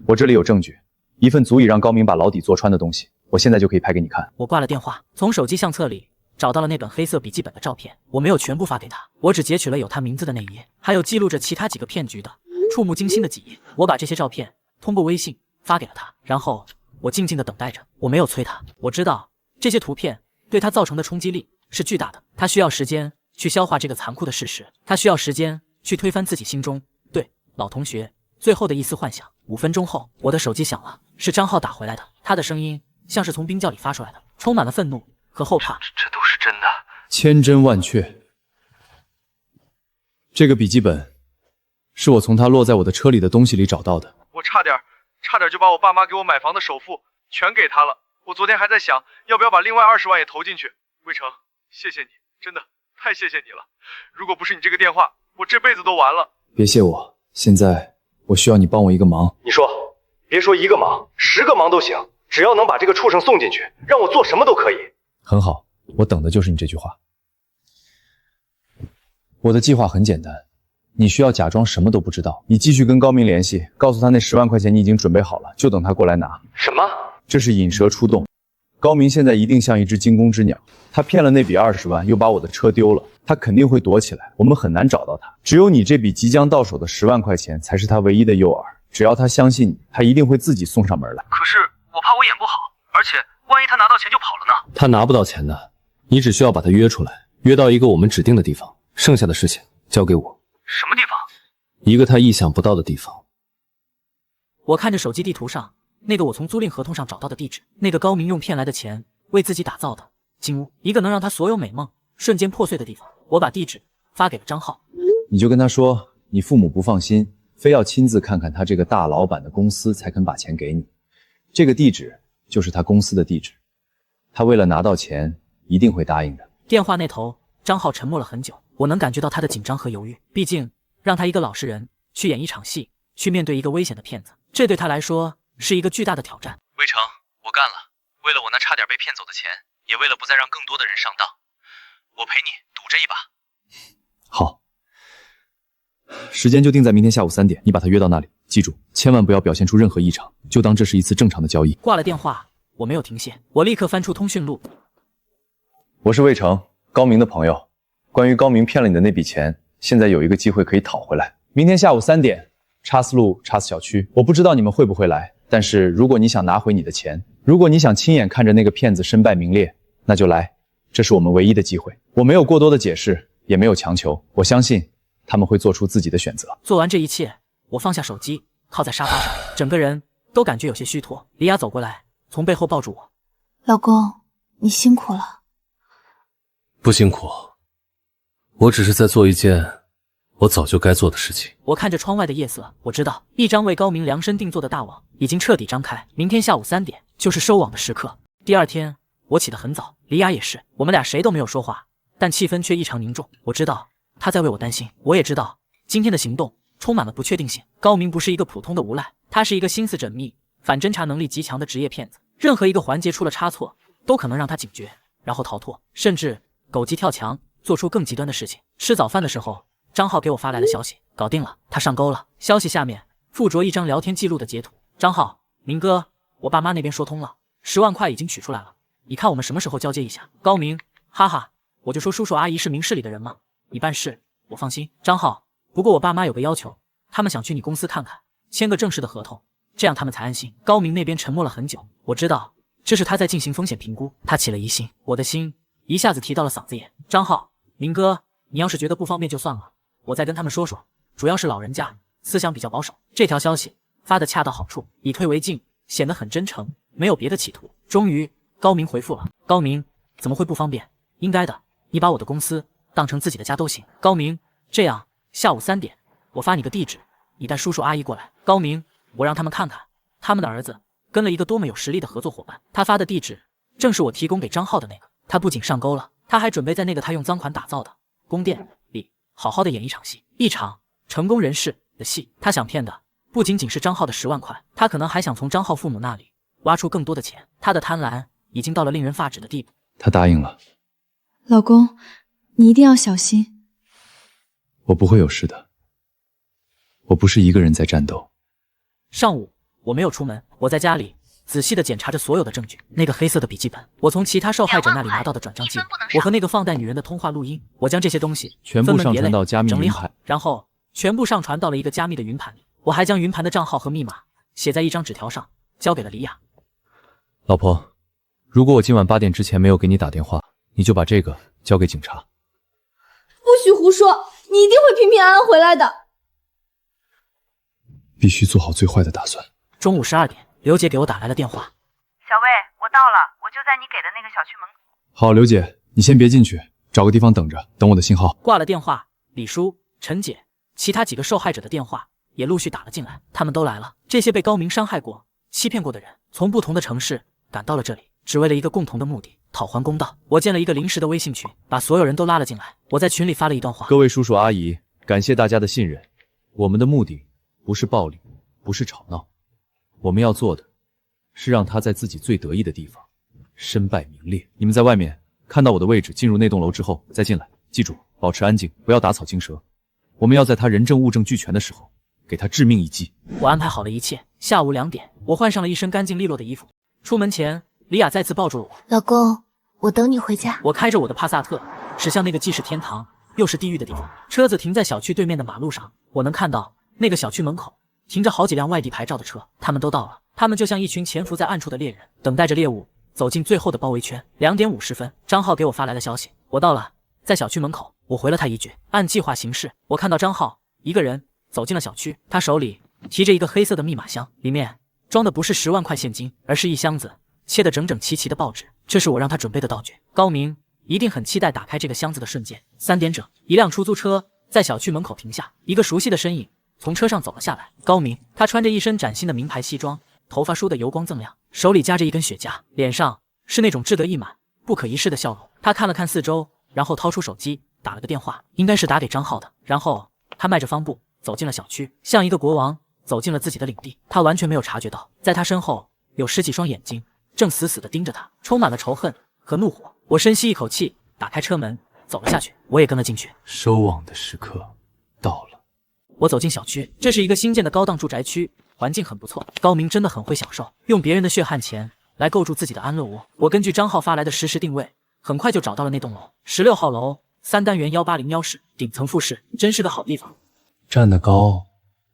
我这里有证据，一份足以让高明把牢底坐穿的东西，我现在就可以拍给你看。我挂了电话，从手机相册里找到了那本黑色笔记本的照片，我没有全部发给他，我只截取了有他名字的那一页，还有记录着其他几个骗局的触目惊心的几页。我把这些照片通过微信发给了他，然后我静静地等待着。我没有催他，我知道这些图片对他造成的冲击力是巨大的，他需要时间去消化这个残酷的事实，他需要时间去推翻自己心中对老同学最后的一丝幻想。5分钟后，我的手机响了，是张浩打回来的，他的声音像是从冰窖里发出来的，充满了愤怒和后怕。这都是真的？千真万确。这个笔记本是我从他落在我的车里的东西里找到的。我差点就把我爸妈给我买房的首付全给他了。我昨天还在想，要不要把另外20万也投进去。魏成，谢谢你，真的太谢谢你了。如果不是你这个电话，我这辈子都完了。别谢我，现在我需要你帮我一个忙。你说，别说一个忙，10个忙都行。只要能把这个畜生送进去，让我做什么都可以。很好，我等的就是你这句话。我的计划很简单，你需要假装什么都不知道，你继续跟高明联系，告诉他那10万块钱你已经准备好了，就等他过来拿。什么？这是引蛇出洞。高明现在一定像一只惊弓之鸟，他骗了那笔20万，又把我的车丢了，他肯定会躲起来，我们很难找到他。只有你这笔即将到手的10万块钱才是他唯一的诱饵，只要他相信你，他一定会自己送上门来。可是我怕我演不好，而且万一他拿到钱就跑了呢？他拿不到钱的，你只需要把他约出来，约到一个我们指定的地方，剩下的事情交给我。什么地方？一个他意想不到的地方。我看着手机地图上那个我从租赁合同上找到的地址，那个高明用骗来的钱为自己打造的金屋，一个能让他所有美梦瞬间破碎的地方。我把地址发给了张浩，你就跟他说，你父母不放心，非要亲自看看他这个大老板的公司才肯把钱给你。这个地址就是他公司的地址，他为了拿到钱一定会答应的。电话那头，张浩沉默了很久，我能感觉到他的紧张和犹豫。毕竟让他一个老实人去演一场戏，去面对一个危险的骗子，这对他来说是一个巨大的挑战。魏成，我干了，为了我那差点被骗走的钱，也为了不再让更多的人上当，我陪你赌这一把。好，时间就定在明天下午3点，你把他约到那里，记住，千万不要表现出任何异常，就当这是一次正常的交易。挂了电话，我没有停歇，我立刻翻出通讯录。我是魏成，高明的朋友。关于高明骗了你的那笔钱，现在有一个机会可以讨回来。明天下午3点，查斯路查斯小区，我不知道你们会不会来，但是如果你想拿回你的钱，如果你想亲眼看着那个骗子身败名裂，那就来，这是我们唯一的机会。我没有过多的解释，也没有强求，我相信他们会做出自己的选择。做完这一切，我放下手机，靠在沙发上，整个人都感觉有些虚脱。李雅走过来，从背后抱住我：“老公，你辛苦了。”不辛苦，我只是在做一件我早就该做的事情。我看着窗外的夜色，我知道一张为高明量身定做的大网已经彻底张开。明天下午3点就是收网的时刻。第二天我起得很早，李雅也是，我们俩谁都没有说话，但气氛却异常凝重。我知道他在为我担心，我也知道今天的行动充满了不确定性。高明不是一个普通的无赖，他是一个心思缜密、反侦查能力极强的职业骗子，任何一个环节出了差错，都可能让他警觉，然后逃脱，甚至狗急跳墙，做出更极端的事情。吃早饭的时候，张浩给我发来了消息，搞定了，他上钩了。消息下面附着一张聊天记录的截图。张浩，明哥，我爸妈那边说通了，10万块已经取出来了，你看我们什么时候交接一下？高明，哈哈，我就说叔叔阿姨是明事理的人嘛，你办事我放心。张浩，不过我爸妈有个要求，他们想去你公司看看，签个正式的合同，这样他们才安心。高明那边沉默了很久，我知道这是他在进行风险评估，他起了疑心，我的心一下子提到了嗓子眼。张浩，明哥，你要是觉得不方便就算了，我再跟他们说说，主要是老人家思想比较保守。这条消息发得恰到好处，以退为进，显得很真诚，没有别的企图。终于高明回复了，高明，怎么会不方便？应该的，你把我的公司当成自己的家都行。高明，这样下午3点我发你个地址，你带叔叔阿姨过来。高明，我让他们看看他们的儿子跟了一个多么有实力的合作伙伴。他发的地址正是我提供给张浩的那个。他不仅上钩了，他还准备在那个他用赃款打造的宫殿里好好的演一场戏，一场成功人士的戏。他想骗的不仅仅是张浩的10万块，他可能还想从张浩父母那里挖出更多的钱。他的贪婪已经到了令人发指的地步。他答应了。老公，你一定要小心。我不会有事的，我不是一个人在战斗。上午我没有出门，我在家里仔细地检查着所有的证据。那个黑色的笔记本，我从其他受害者那里拿到的转账记录，我和那个放贷女人的通话录音，我将这些东西全部上传到加密整理云盘，好，然后全部上传到了一个加密的云盘里。我还将云盘的账号和密码写在一张纸条上，交给了李雅。老婆，如果我今晚8点之前没有给你打电话，你就把这个交给警察。不许胡说，你一定会平平安安回来的。必须做好最坏的打算。中午12点，刘姐给我打来了电话。小魏，我到了，我就在你给的那个小区门口。好，刘姐，你先别进去，找个地方等着，等我的信号。挂了电话，李叔、陈姐，其他几个受害者的电话也陆续打了进来，他们都来了。这些被高明伤害过、欺骗过的人，从不同的城市赶到了这里，只为了一个共同的目的，讨还公道。我建了一个临时的微信群，把所有人都拉了进来。我在群里发了一段话：各位叔叔阿姨，感谢大家的信任。我们的目的不是暴力，不是吵闹，我们要做的是让他在自己最得意的地方身败名裂。你们在外面看到我的位置，进入那栋楼之后再进来，记住保持安静，不要打草惊蛇。我们要在他人证物证俱全的时候给他致命一击。我安排好了一切，下午2点，我换上了一身干净利落的衣服，出门前，李雅再次抱住了我。老公，我等你回家。我开着我的帕萨特，驶向那个既是天堂又是地狱的地方。车子停在小区对面的马路上，我能看到那个小区门口停着好几辆外地牌照的车，他们都到了。他们就像一群潜伏在暗处的猎人，等待着猎物走进最后的包围圈。2点50分，张浩给我发来的消息，我到了，在小区门口。我回了他一句，按计划行事。我看到张浩一个人走进了小区，他手里提着一个黑色的密码箱，里面装的不是10万块现金，而是一箱子切得整整齐齐的报纸。这是我让他准备的道具。高明一定很期待打开这个箱子的瞬间。3点整，一辆出租车在小区门口停下，一个熟悉的身影从车上走了下来。高明，他穿着一身崭新的名牌西装，头发梳得油光锃亮，手里夹着一根雪茄，脸上是那种志得意满、不可一世的笑容。他看了看四周，然后掏出手机打了个电话，应该是打给张浩的。然后他迈着方步走进了小区，像一个国王走进了自己的领地。他完全没有察觉到，在他身后有10几双眼睛正死死地盯着他，充满了仇恨和怒火。我深吸一口气，打开车门走了下去，我也跟了进去。收网的时刻到了。我走进小区，这是一个新建的高档住宅区，环境很不错。高明真的很会享受，用别人的血汗钱来构筑自己的安乐窝。我根据张浩发来的实时定位，很快就找到了那栋楼，16号楼3单元180室，顶层复式，真是个好地方。站得高，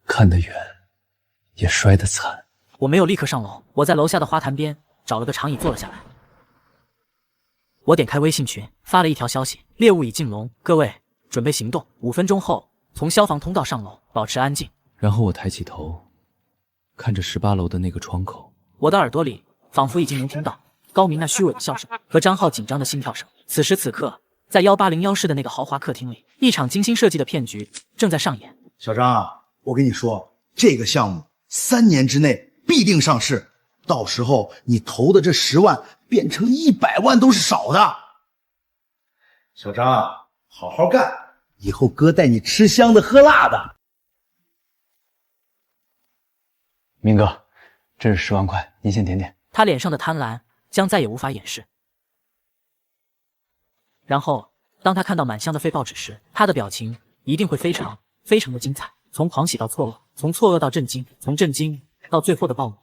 看得远，也摔得惨。我没有立刻上楼，我在楼下的花坛边找了个长椅坐了下来。我点开微信群，发了一条消息：猎物已进笼，各位准备行动，5分钟后从消防通道上楼，保持安静。然后我抬起头，看着18楼的那个窗口，我的耳朵里仿佛已经能听到高明那虚伪的笑声和张浩紧张的心跳声。此时此刻，在180室的那个豪华客厅里，一场精心设计的骗局正在上演。小张啊，我跟你说，这个项目3年之内必定上市，到时候你投的这10万变成100万都是少的。小张啊，好好干，以后哥带你吃香的喝辣的。明哥，这是10万块，您先点点。他脸上的贪婪将再也无法掩饰。然后，当他看到满箱的废报纸时，他的表情一定会非常的精彩，从狂喜到错愕，从错愕到震惊，从震惊到最后的暴怒。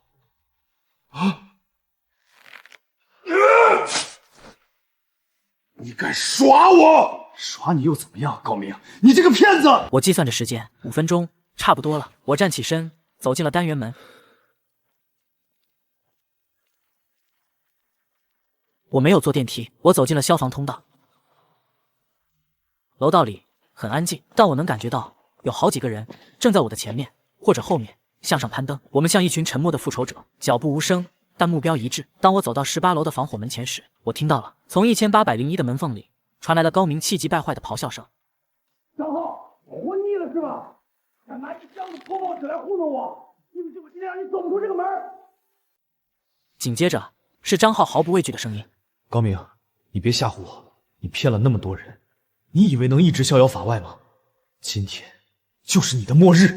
你敢耍我？耍你又怎么样，高明？你这个骗子！我计算着时间，5分钟差不多了。我站起身，走进了单元门。我没有坐电梯，我走进了消防通道。楼道里很安静，但我能感觉到有好几个人正在我的前面或者后面向上攀登。我们像一群沉默的复仇者，脚步无声，但目标一致。当我走到18楼的防火门前时，我听到了从1801的门缝里传来了高明气急败坏的咆哮声。张浩，活腻了是吧？敢拿一箱子破报纸来糊弄我，信不信我今天让你走不出这个门？紧接着是张浩毫不畏惧的声音：高明，你别吓唬我，你骗了那么多人，你以为能一直逍遥法外吗？今天就是你的末日！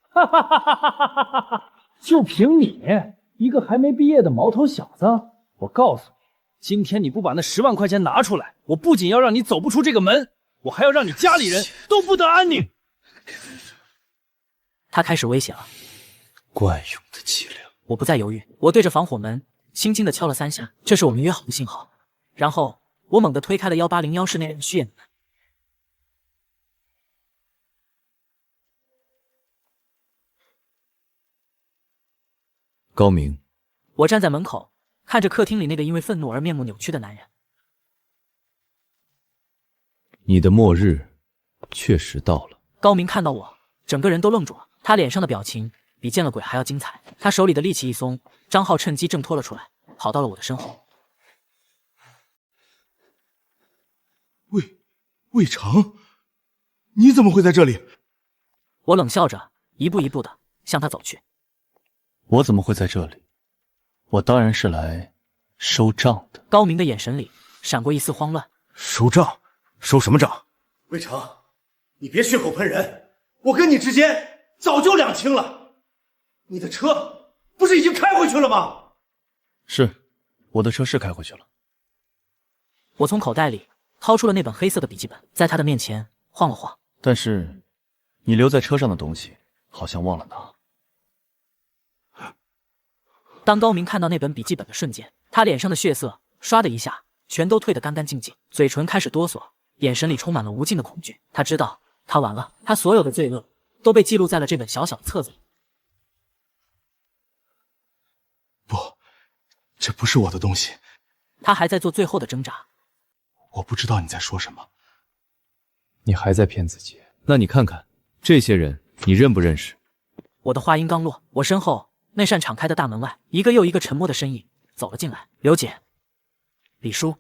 哈哈哈哈哈哈！就凭你一个还没毕业的毛头小子，我告诉你，今天你不把那10万块钱拿出来，我不仅要让你走不出这个门，我还要让你家里人都不得安宁。他开始威胁了。惯用的伎俩。我不再犹豫，我对着防火门轻轻地敲了3下，这是我们约好的信号。然后我猛地推开了180室内人虚掩的门。高明，我站在门口，看着客厅里那个因为愤怒而面目扭曲的男人。你的末日确实到了。高明看到我，整个人都愣住了，他脸上的表情比见了鬼还要精彩。他手里的力气一松，张浩趁机挣脱了出来，跑到了我的身后。魏成，你怎么会在这里？我冷笑着，一步一步的向他走去。我怎么会在这里？我当然是来收账的。高明的眼神里闪过一丝慌乱。收账？收什么账？魏成，你别血口喷人，我跟你之间早就两清了。你的车不是已经开回去了吗？是，我的车是开回去了。我从口袋里掏出了那本黑色的笔记本，在他的面前晃了晃。但是，你留在车上的东西好像忘了拿。当高明看到那本笔记本的瞬间，他脸上的血色唰的一下全都退得干干净净，嘴唇开始哆嗦，眼神里充满了无尽的恐惧。他知道他完了，他所有的罪恶都被记录在了这本小小的册子里。不，这不是我的东西。他还在做最后的挣扎。我不知道你在说什么。你还在骗自己？那你看看这些人，你认不认识？我的话音刚落，我身后那扇敞开的大门外，一个又一个沉默的身影走了进来。刘姐、李叔、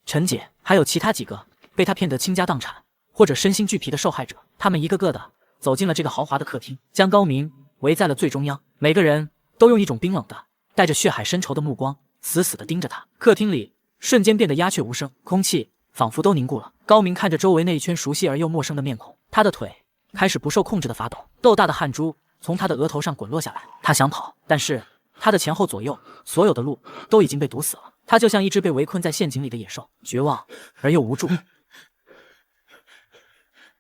陈姐，还有其他几个被他骗得倾家荡产或者身心俱疲的受害者，他们一个个的走进了这个豪华的客厅，将高明围在了最中央。每个人都用一种冰冷的、带着血海深仇的目光死死地盯着他。客厅里瞬间变得鸦雀无声，空气仿佛都凝固了。高明看着周围那一圈熟悉而又陌生的面孔，他的腿开始不受控制地发抖，豆大的汗珠从他的额头上滚落下来。他想跑，但是他的前后左右所有的路都已经被堵死了。他就像一只被围困在陷阱里的野兽，绝望而又无助。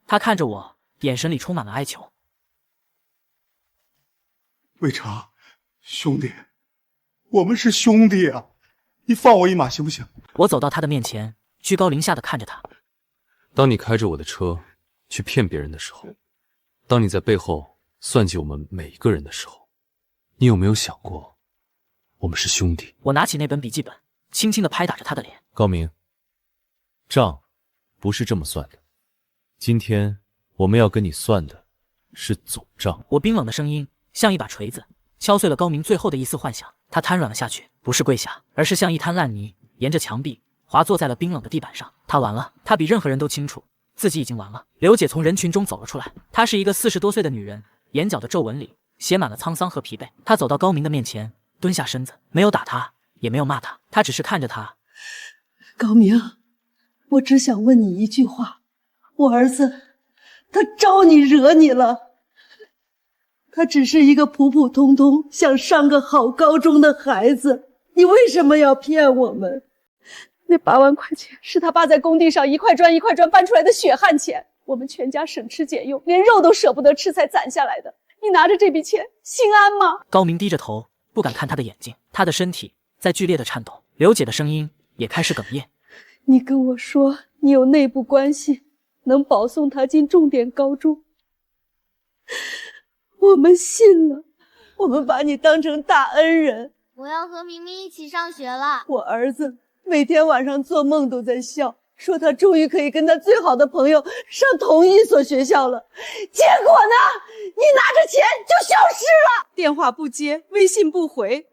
他看着我，眼神里充满了哀求。魏成，兄弟，我们是兄弟啊，你放我一马行不行？我走到他的面前，居高临下的看着他。当你开着我的车去骗别人的时候，当你在背后算计我们每一个人的时候，你有没有想过，我们是兄弟？我拿起那本笔记本，轻轻地拍打着他的脸。高明，账不是这么算的。今天我们要跟你算的是总账。我冰冷的声音像一把锤子，敲碎了高明最后的一丝幻想。他瘫软了下去，不是跪下，而是像一滩烂泥，沿着墙壁滑坐在了冰冷的地板上。他完了，他比任何人都清楚自己已经完了。刘姐从人群中走了出来，她是一个40多岁的女人，眼角的皱纹里写满了沧桑和疲惫。她走到高明的面前，蹲下身子，没有打他，也没有骂他，她只是看着他。高明，我只想问你一句话，我儿子他招你惹你了？他只是一个普普通通想上个好高中的孩子，你为什么要骗我们？那8万块钱是他爸在工地上一块砖一块砖搬出来的血汗钱，我们全家省吃俭用，连肉都舍不得吃才攒下来的。你拿着这笔钱心安吗？高明低着头，不敢看他的眼睛，他的身体在剧烈的颤抖。刘姐的声音也开始哽咽。你跟我说你有内部关系，能保送他进重点高中，我们信了，我们把你当成大恩人。我要和明明一起上学了。我儿子每天晚上做梦都在笑，说他终于可以跟他最好的朋友上同一所学校了。结果呢，你拿着钱就消失了，电话不接，微信不回。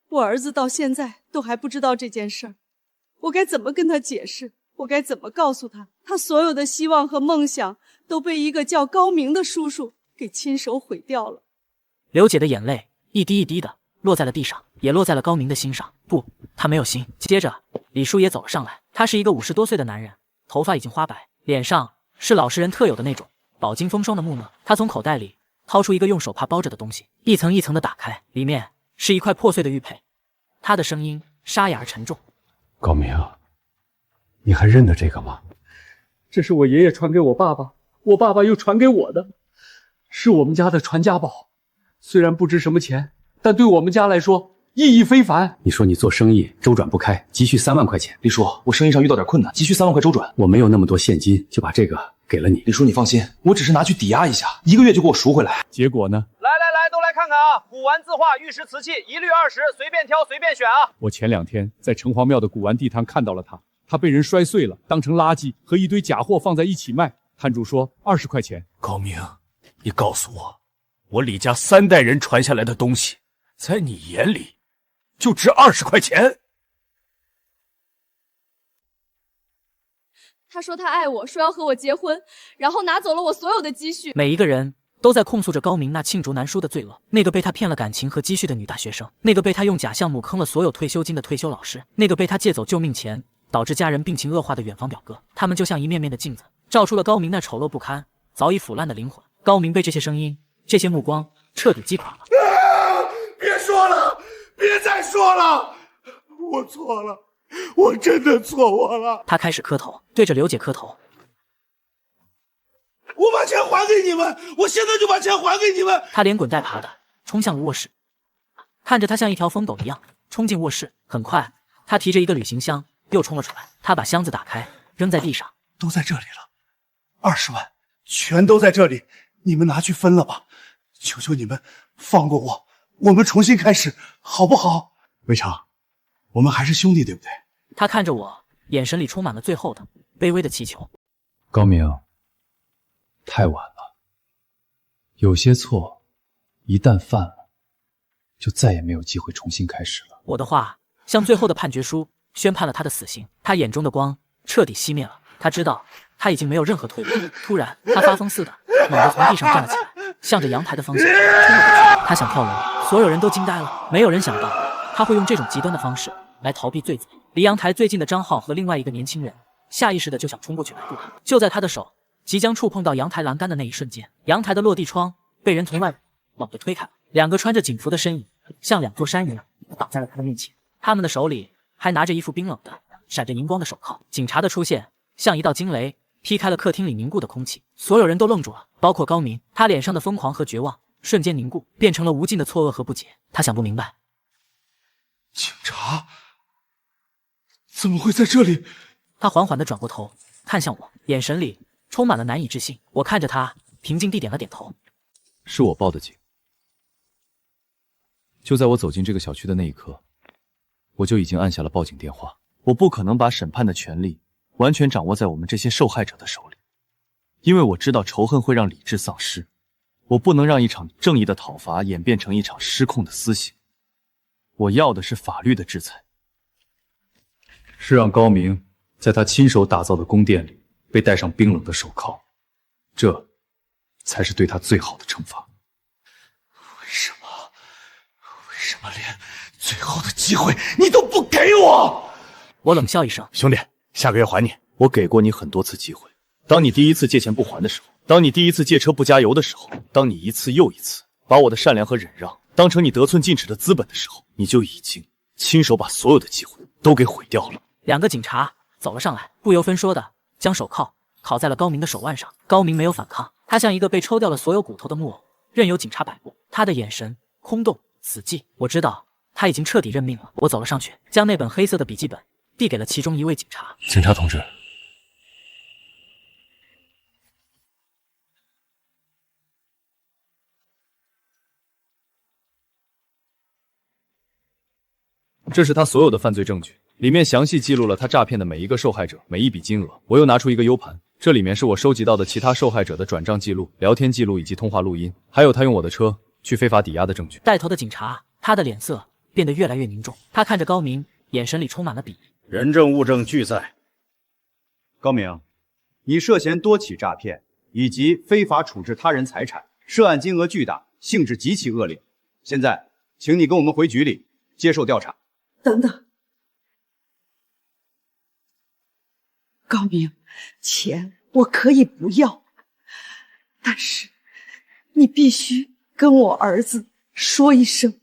我儿子到现在都还不知道这件事儿，我该怎么跟他解释？我该怎么告诉他，他所有的希望和梦想都被一个叫高明的叔叔给亲手毁掉了。刘姐的眼泪一滴一滴的落在了地上，也落在了高明的心上。不，他没有心。接着李叔也走了上来，他是一个50多岁的男人，头发已经花白，脸上是老实人特有的那种饱经风霜的木讷。他从口袋里掏出一个用手帕包着的东西，一层一层的打开，里面是一块破碎的玉佩。他的声音沙哑而沉重。高明，你还认得这个吗？这是我爷爷传给我爸爸，我爸爸又传给我的，是我们家的传家宝。虽然不值什么钱，但对我们家来说意义非凡。你说你做生意周转不开，急需3万块钱。李叔，我生意上遇到点困难，急需3万块周转。我没有那么多现金，就把这个给了你。李叔，你放心，我只是拿去抵押一下，1个月就给我赎回来。结果呢？来，都来看看啊！古玩字画、玉石瓷器，一律20，随便挑，随便选啊！我前2天在城隍庙的古玩地摊看到了它，它被人摔碎了，当成垃圾和一堆假货放在一起卖。摊主说20块钱。高明，你告诉我，我李家3代人传下来的东西，在你眼里就值20块钱？他说他爱我，说要和我结婚，然后拿走了我所有的积蓄。每一个人都在控诉着高明那罄竹难书的罪恶。那个被他骗了感情和积蓄的女大学生，那个被他用假项目坑了所有退休金的退休老师，那个被他借走救命钱导致家人病情恶化的远房表哥。他们就像一面面的镜子，照出了高明那丑陋不堪、早已腐烂的灵魂。高明被这些声音、这些目光彻底击垮了。别说了，别再说了，我错了，我真的错我了。他开始磕头，对着刘姐磕头。我把钱还给你们，我现在就把钱还给你们。他连滚带爬的冲向了卧室，看着他像一条疯狗一样冲进卧室。很快，他提着一个旅行箱又冲了出来。他把箱子打开，扔在地上。都在这里了，20万全都在这里，你们拿去分了吧。求求你们放过我，我们重新开始，好不好？魏成，我们还是兄弟，对不对？他看着我，眼神里充满了最后的卑微的祈求。高明，太晚了。有些错，一旦犯了，就再也没有机会重新开始了。我的话像最后的判决书，宣判了他的死刑。他眼中的光彻底熄灭了，他知道他已经没有任何退路。突然，他发疯似的猛地从地上站了起来，向着阳台的方向冲了过去。他想跳楼，所有人都惊呆了，没有人想到他会用这种极端的方式来逃避罪责。离阳台最近的张浩和另外一个年轻人下意识的就想冲过去拦住他。就在他的手即将触碰到阳台栏杆的那一瞬间，阳台的落地窗被人从外猛地推开了，两个穿着警服的身影像两座山一样挡在了他的面前。他们的手里还拿着一副冰冷的闪着荧光的手铐。警察的出现像一道惊雷，劈开了客厅里凝固的空气。所有人都愣住了，包括高明。他脸上的疯狂和绝望瞬间凝固，变成了无尽的错愕和不解。他想不明白，警察怎么会在这里？他缓缓地转过头看向我，眼神里充满了难以置信。我看着他，平静地点了点头。是我报的警。就在我走进这个小区的那一刻，我就已经按下了报警电话。我不可能把审判的权利完全掌握在我们这些受害者的手里，因为我知道仇恨会让理智丧失。我不能让一场正义的讨伐演变成一场失控的私刑。我要的是法律的制裁，是让高明在他亲手打造的宫殿里被戴上冰冷的手铐，这才是对他最好的惩罚。为什么连最后的机会你都不给我？我冷笑一声，兄弟，下个月还你。我给过你很多次机会，当你第一次借钱不还的时候，当你第一次借车不加油的时候，当你一次又一次把我的善良和忍让当成你得寸进尺的资本的时候，你就已经亲手把所有的机会都给毁掉了。两个警察走了上来，不由分说的将手铐铐在了高明的手腕上。高明没有反抗，他像一个被抽掉了所有骨头的木偶，任由警察摆布。他的眼神空洞死寂，我知道他已经彻底认命了。我走了上去，将那本黑色的笔记本递给了其中一位警察。警察同志，这是他所有的犯罪证据，里面详细记录了他诈骗的每一个受害者，每一笔金额。我又拿出一个 U 盘，这里面是我收集到的其他受害者的转账记录、聊天记录以及通话录音，还有他用我的车去非法抵押的证据。带头的警察，他的脸色变得越来越凝重，他看着高明，眼神里充满了鄙夷。人证物证俱在。高明，你涉嫌多起诈骗以及非法处置他人财产，涉案金额巨大，性质极其恶劣。现在，请你跟我们回局里接受调查。等等，高明，钱我可以不要，但是你必须跟我儿子说一声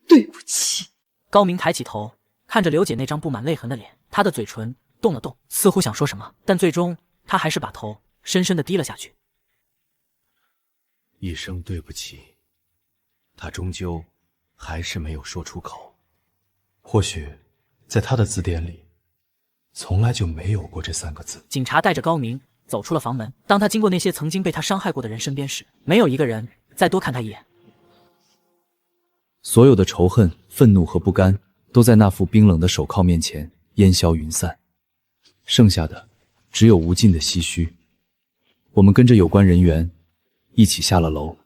对不起。高明抬起头，看着刘姐那张布满泪痕的脸，他的嘴唇动了动，似乎想说什么，但最终他还是把头深深地低了下去。一声对不起，他终究还是没有说出口。或许在他的字典里从来就没有过这3个字。警察带着高明走出了房门，当他经过那些曾经被他伤害过的人身边时，没有一个人再多看他一眼。所有的仇恨、愤怒和不甘都在那副冰冷的手铐面前烟消云散，剩下的只有无尽的唏嘘。我们跟着有关人员一起下了楼。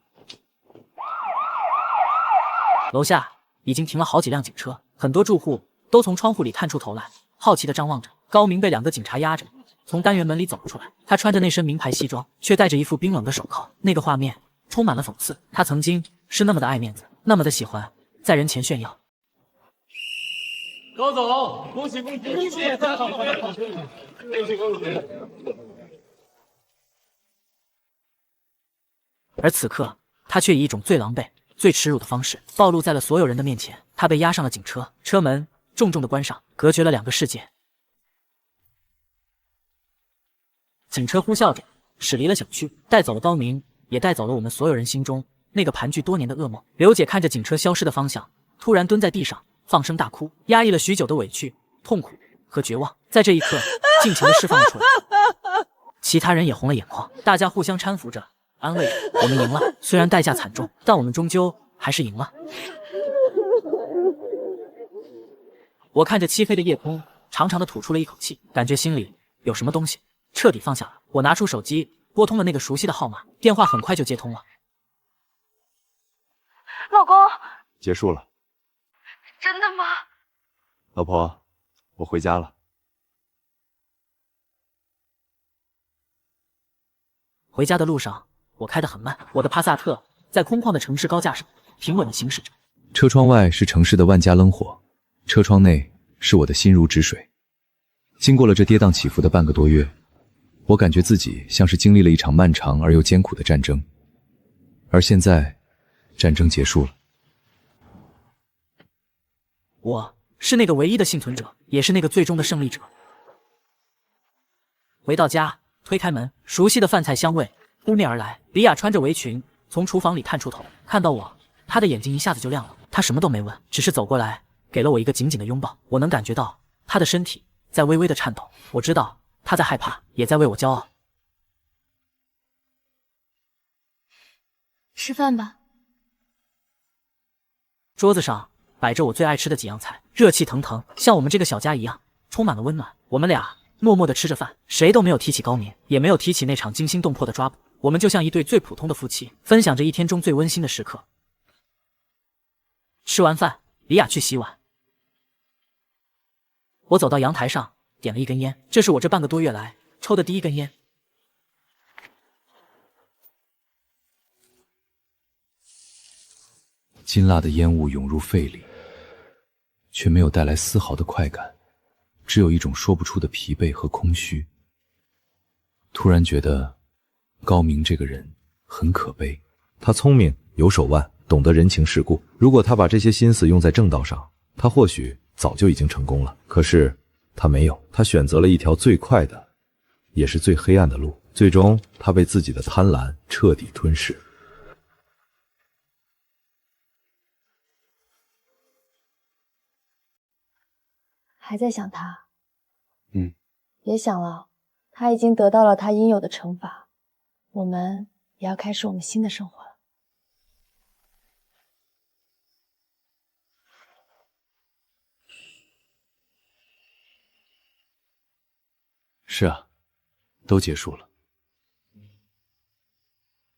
楼下已经停了好几辆警车，很多住户都从窗户里探出头来，好奇地张望着。高明被2个警察压着从单元门里走了出来，他穿着那身名牌西装，却戴着一副冰冷的手铐。那个画面充满了讽刺，他曾经是那么的爱面子，那么的喜欢在人前炫耀。高总，恭喜恭喜恭喜！恭喜恭喜！而此刻，他却以一种最狼狈、最耻辱的方式暴露在了所有人的面前。他被押上了警车，车门重重的关上，隔绝了两个世界。警车呼啸着驶离了小区，带走了高明，也带走了我们所有人心中那个盘踞多年的噩梦。刘姐看着警车消失的方向，突然蹲在地上放声大哭，压抑了许久的委屈、痛苦和绝望，在这一刻尽情地释放了出来。其他人也红了眼眶，大家互相搀扶着，安慰着。我们赢了，虽然代价惨重，但我们终究还是赢了。我看着漆黑的夜空，长长的吐出了一口气，感觉心里有什么东西彻底放下了。我拿出手机，拨通了那个熟悉的号码，电话很快就接通了。老公，结束了。真的吗？老婆，我回家了。回家的路上，我开得很慢，我的帕萨特在空旷的城市高架上平稳地行驶着。车窗外是城市的万家灯火，车窗内是我的心如止水。经过了这跌宕起伏的半个多月，我感觉自己像是经历了一场漫长而又艰苦的战争，而现在，战争结束了。我是那个唯一的幸存者，也是那个最终的胜利者。回到家，推开门，熟悉的饭菜香味扑面而来。李雅穿着围裙从厨房里探出头，看到我，她的眼睛一下子就亮了。她什么都没问，只是走过来，给了我一个紧紧的拥抱。我能感觉到她的身体在微微的颤抖，我知道她在害怕，也在为我骄傲。吃饭吧。桌子上摆着我最爱吃的几样菜，热气腾腾，像我们这个小家一样，充满了温暖。我们俩默默地吃着饭，谁都没有提起高明，也没有提起那场惊心动魄的抓捕。我们就像一对最普通的夫妻，分享着一天中最温馨的时刻。吃完饭，李雅去洗碗，我走到阳台上，点了一根烟，这是我这半个多月来抽的第一根烟。辛辣的烟雾涌入肺里，却没有带来丝毫的快感，只有一种说不出的疲惫和空虚。突然觉得高明这个人很可悲。他聪明，有手腕，懂得人情世故。如果他把这些心思用在正道上，他或许早就已经成功了。可是他没有，他选择了一条最快的，也是最黑暗的路。最终，他被自己的贪婪彻底吞噬。还在想他？别想了，他已经得到了他应有的惩罚，我们也要开始我们新的生活了。是啊，都结束了。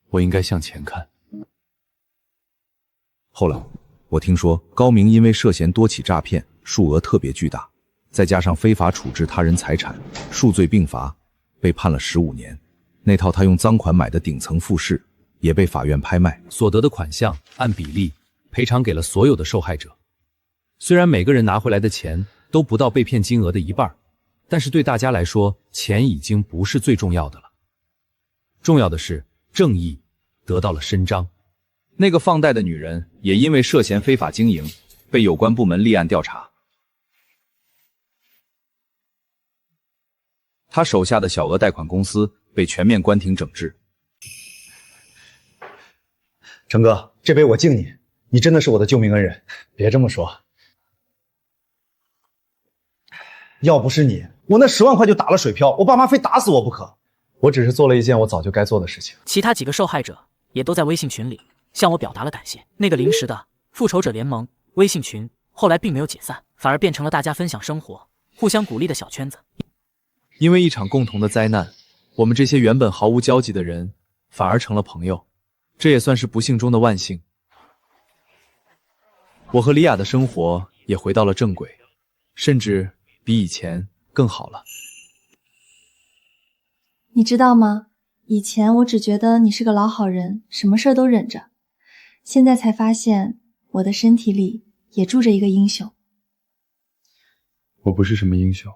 我应该向前看。后来，我听说高明因为涉嫌多起诈骗，数额特别巨大，再加上非法处置他人财产，数罪并罚，被判了15年。那套他用赃款买的顶层复式也被法院拍卖，所得的款项按比例赔偿给了所有的受害者。虽然每个人拿回来的钱都不到被骗金额的一半，但是对大家来说，钱已经不是最重要的了。重要的是正义得到了伸张。那个放贷的女人也因为涉嫌非法经营，被有关部门立案调查。他手下的小额贷款公司被全面关停整治。成哥，这杯我敬你，你真的是我的救命恩人。别这么说，要不是你，我那10万块就打了水漂，我爸妈非打死我不可。我只是做了一件我早就该做的事情。其他几个受害者也都在微信群里向我表达了感谢。那个临时的复仇者联盟微信群后来并没有解散，反而变成了大家分享生活、互相鼓励的小圈子。因为一场共同的灾难，我们这些原本毫无交集的人反而成了朋友，这也算是不幸中的万幸。我和李雅的生活也回到了正轨，甚至比以前更好了。你知道吗？以前我只觉得你是个老好人，什么事都忍着，现在才发现我的身体里也住着一个英雄。我不是什么英雄，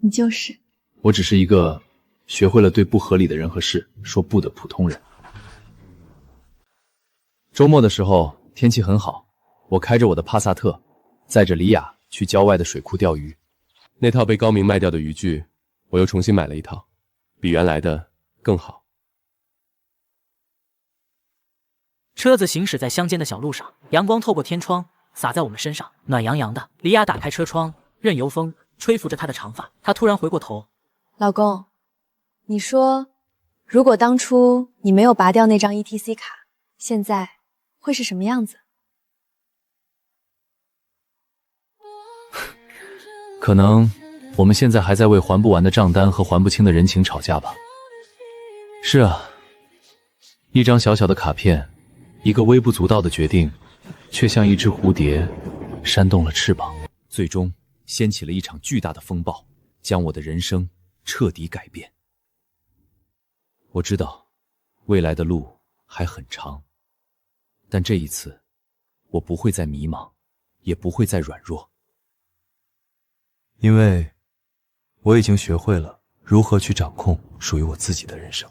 你就是。我只是一个学会了对不合理的人和事说不的普通人。周末的时候天气很好，我开着我的帕萨特，载着李雅去郊外的水库钓鱼。那套被高明卖掉的渔具，我又重新买了一套，比原来的更好。车子行驶在乡间的小路上，阳光透过天窗洒在我们身上，暖洋洋的。李雅打开车窗，任由风吹拂着她的长发。她突然回过头，老公，你说，如果当初你没有拔掉那张 ETC 卡，现在会是什么样子？可能我们现在还在为还不完的账单和还不清的人情吵架吧。是啊，一张小小的卡片，一个微不足道的决定，却像一只蝴蝶扇动了翅膀，最终掀起了一场巨大的风暴，将我的人生彻底改变。我知道未来的路还很长，但这一次我不会再迷茫，也不会再软弱，因为我已经学会了如何去掌控属于我自己的人生。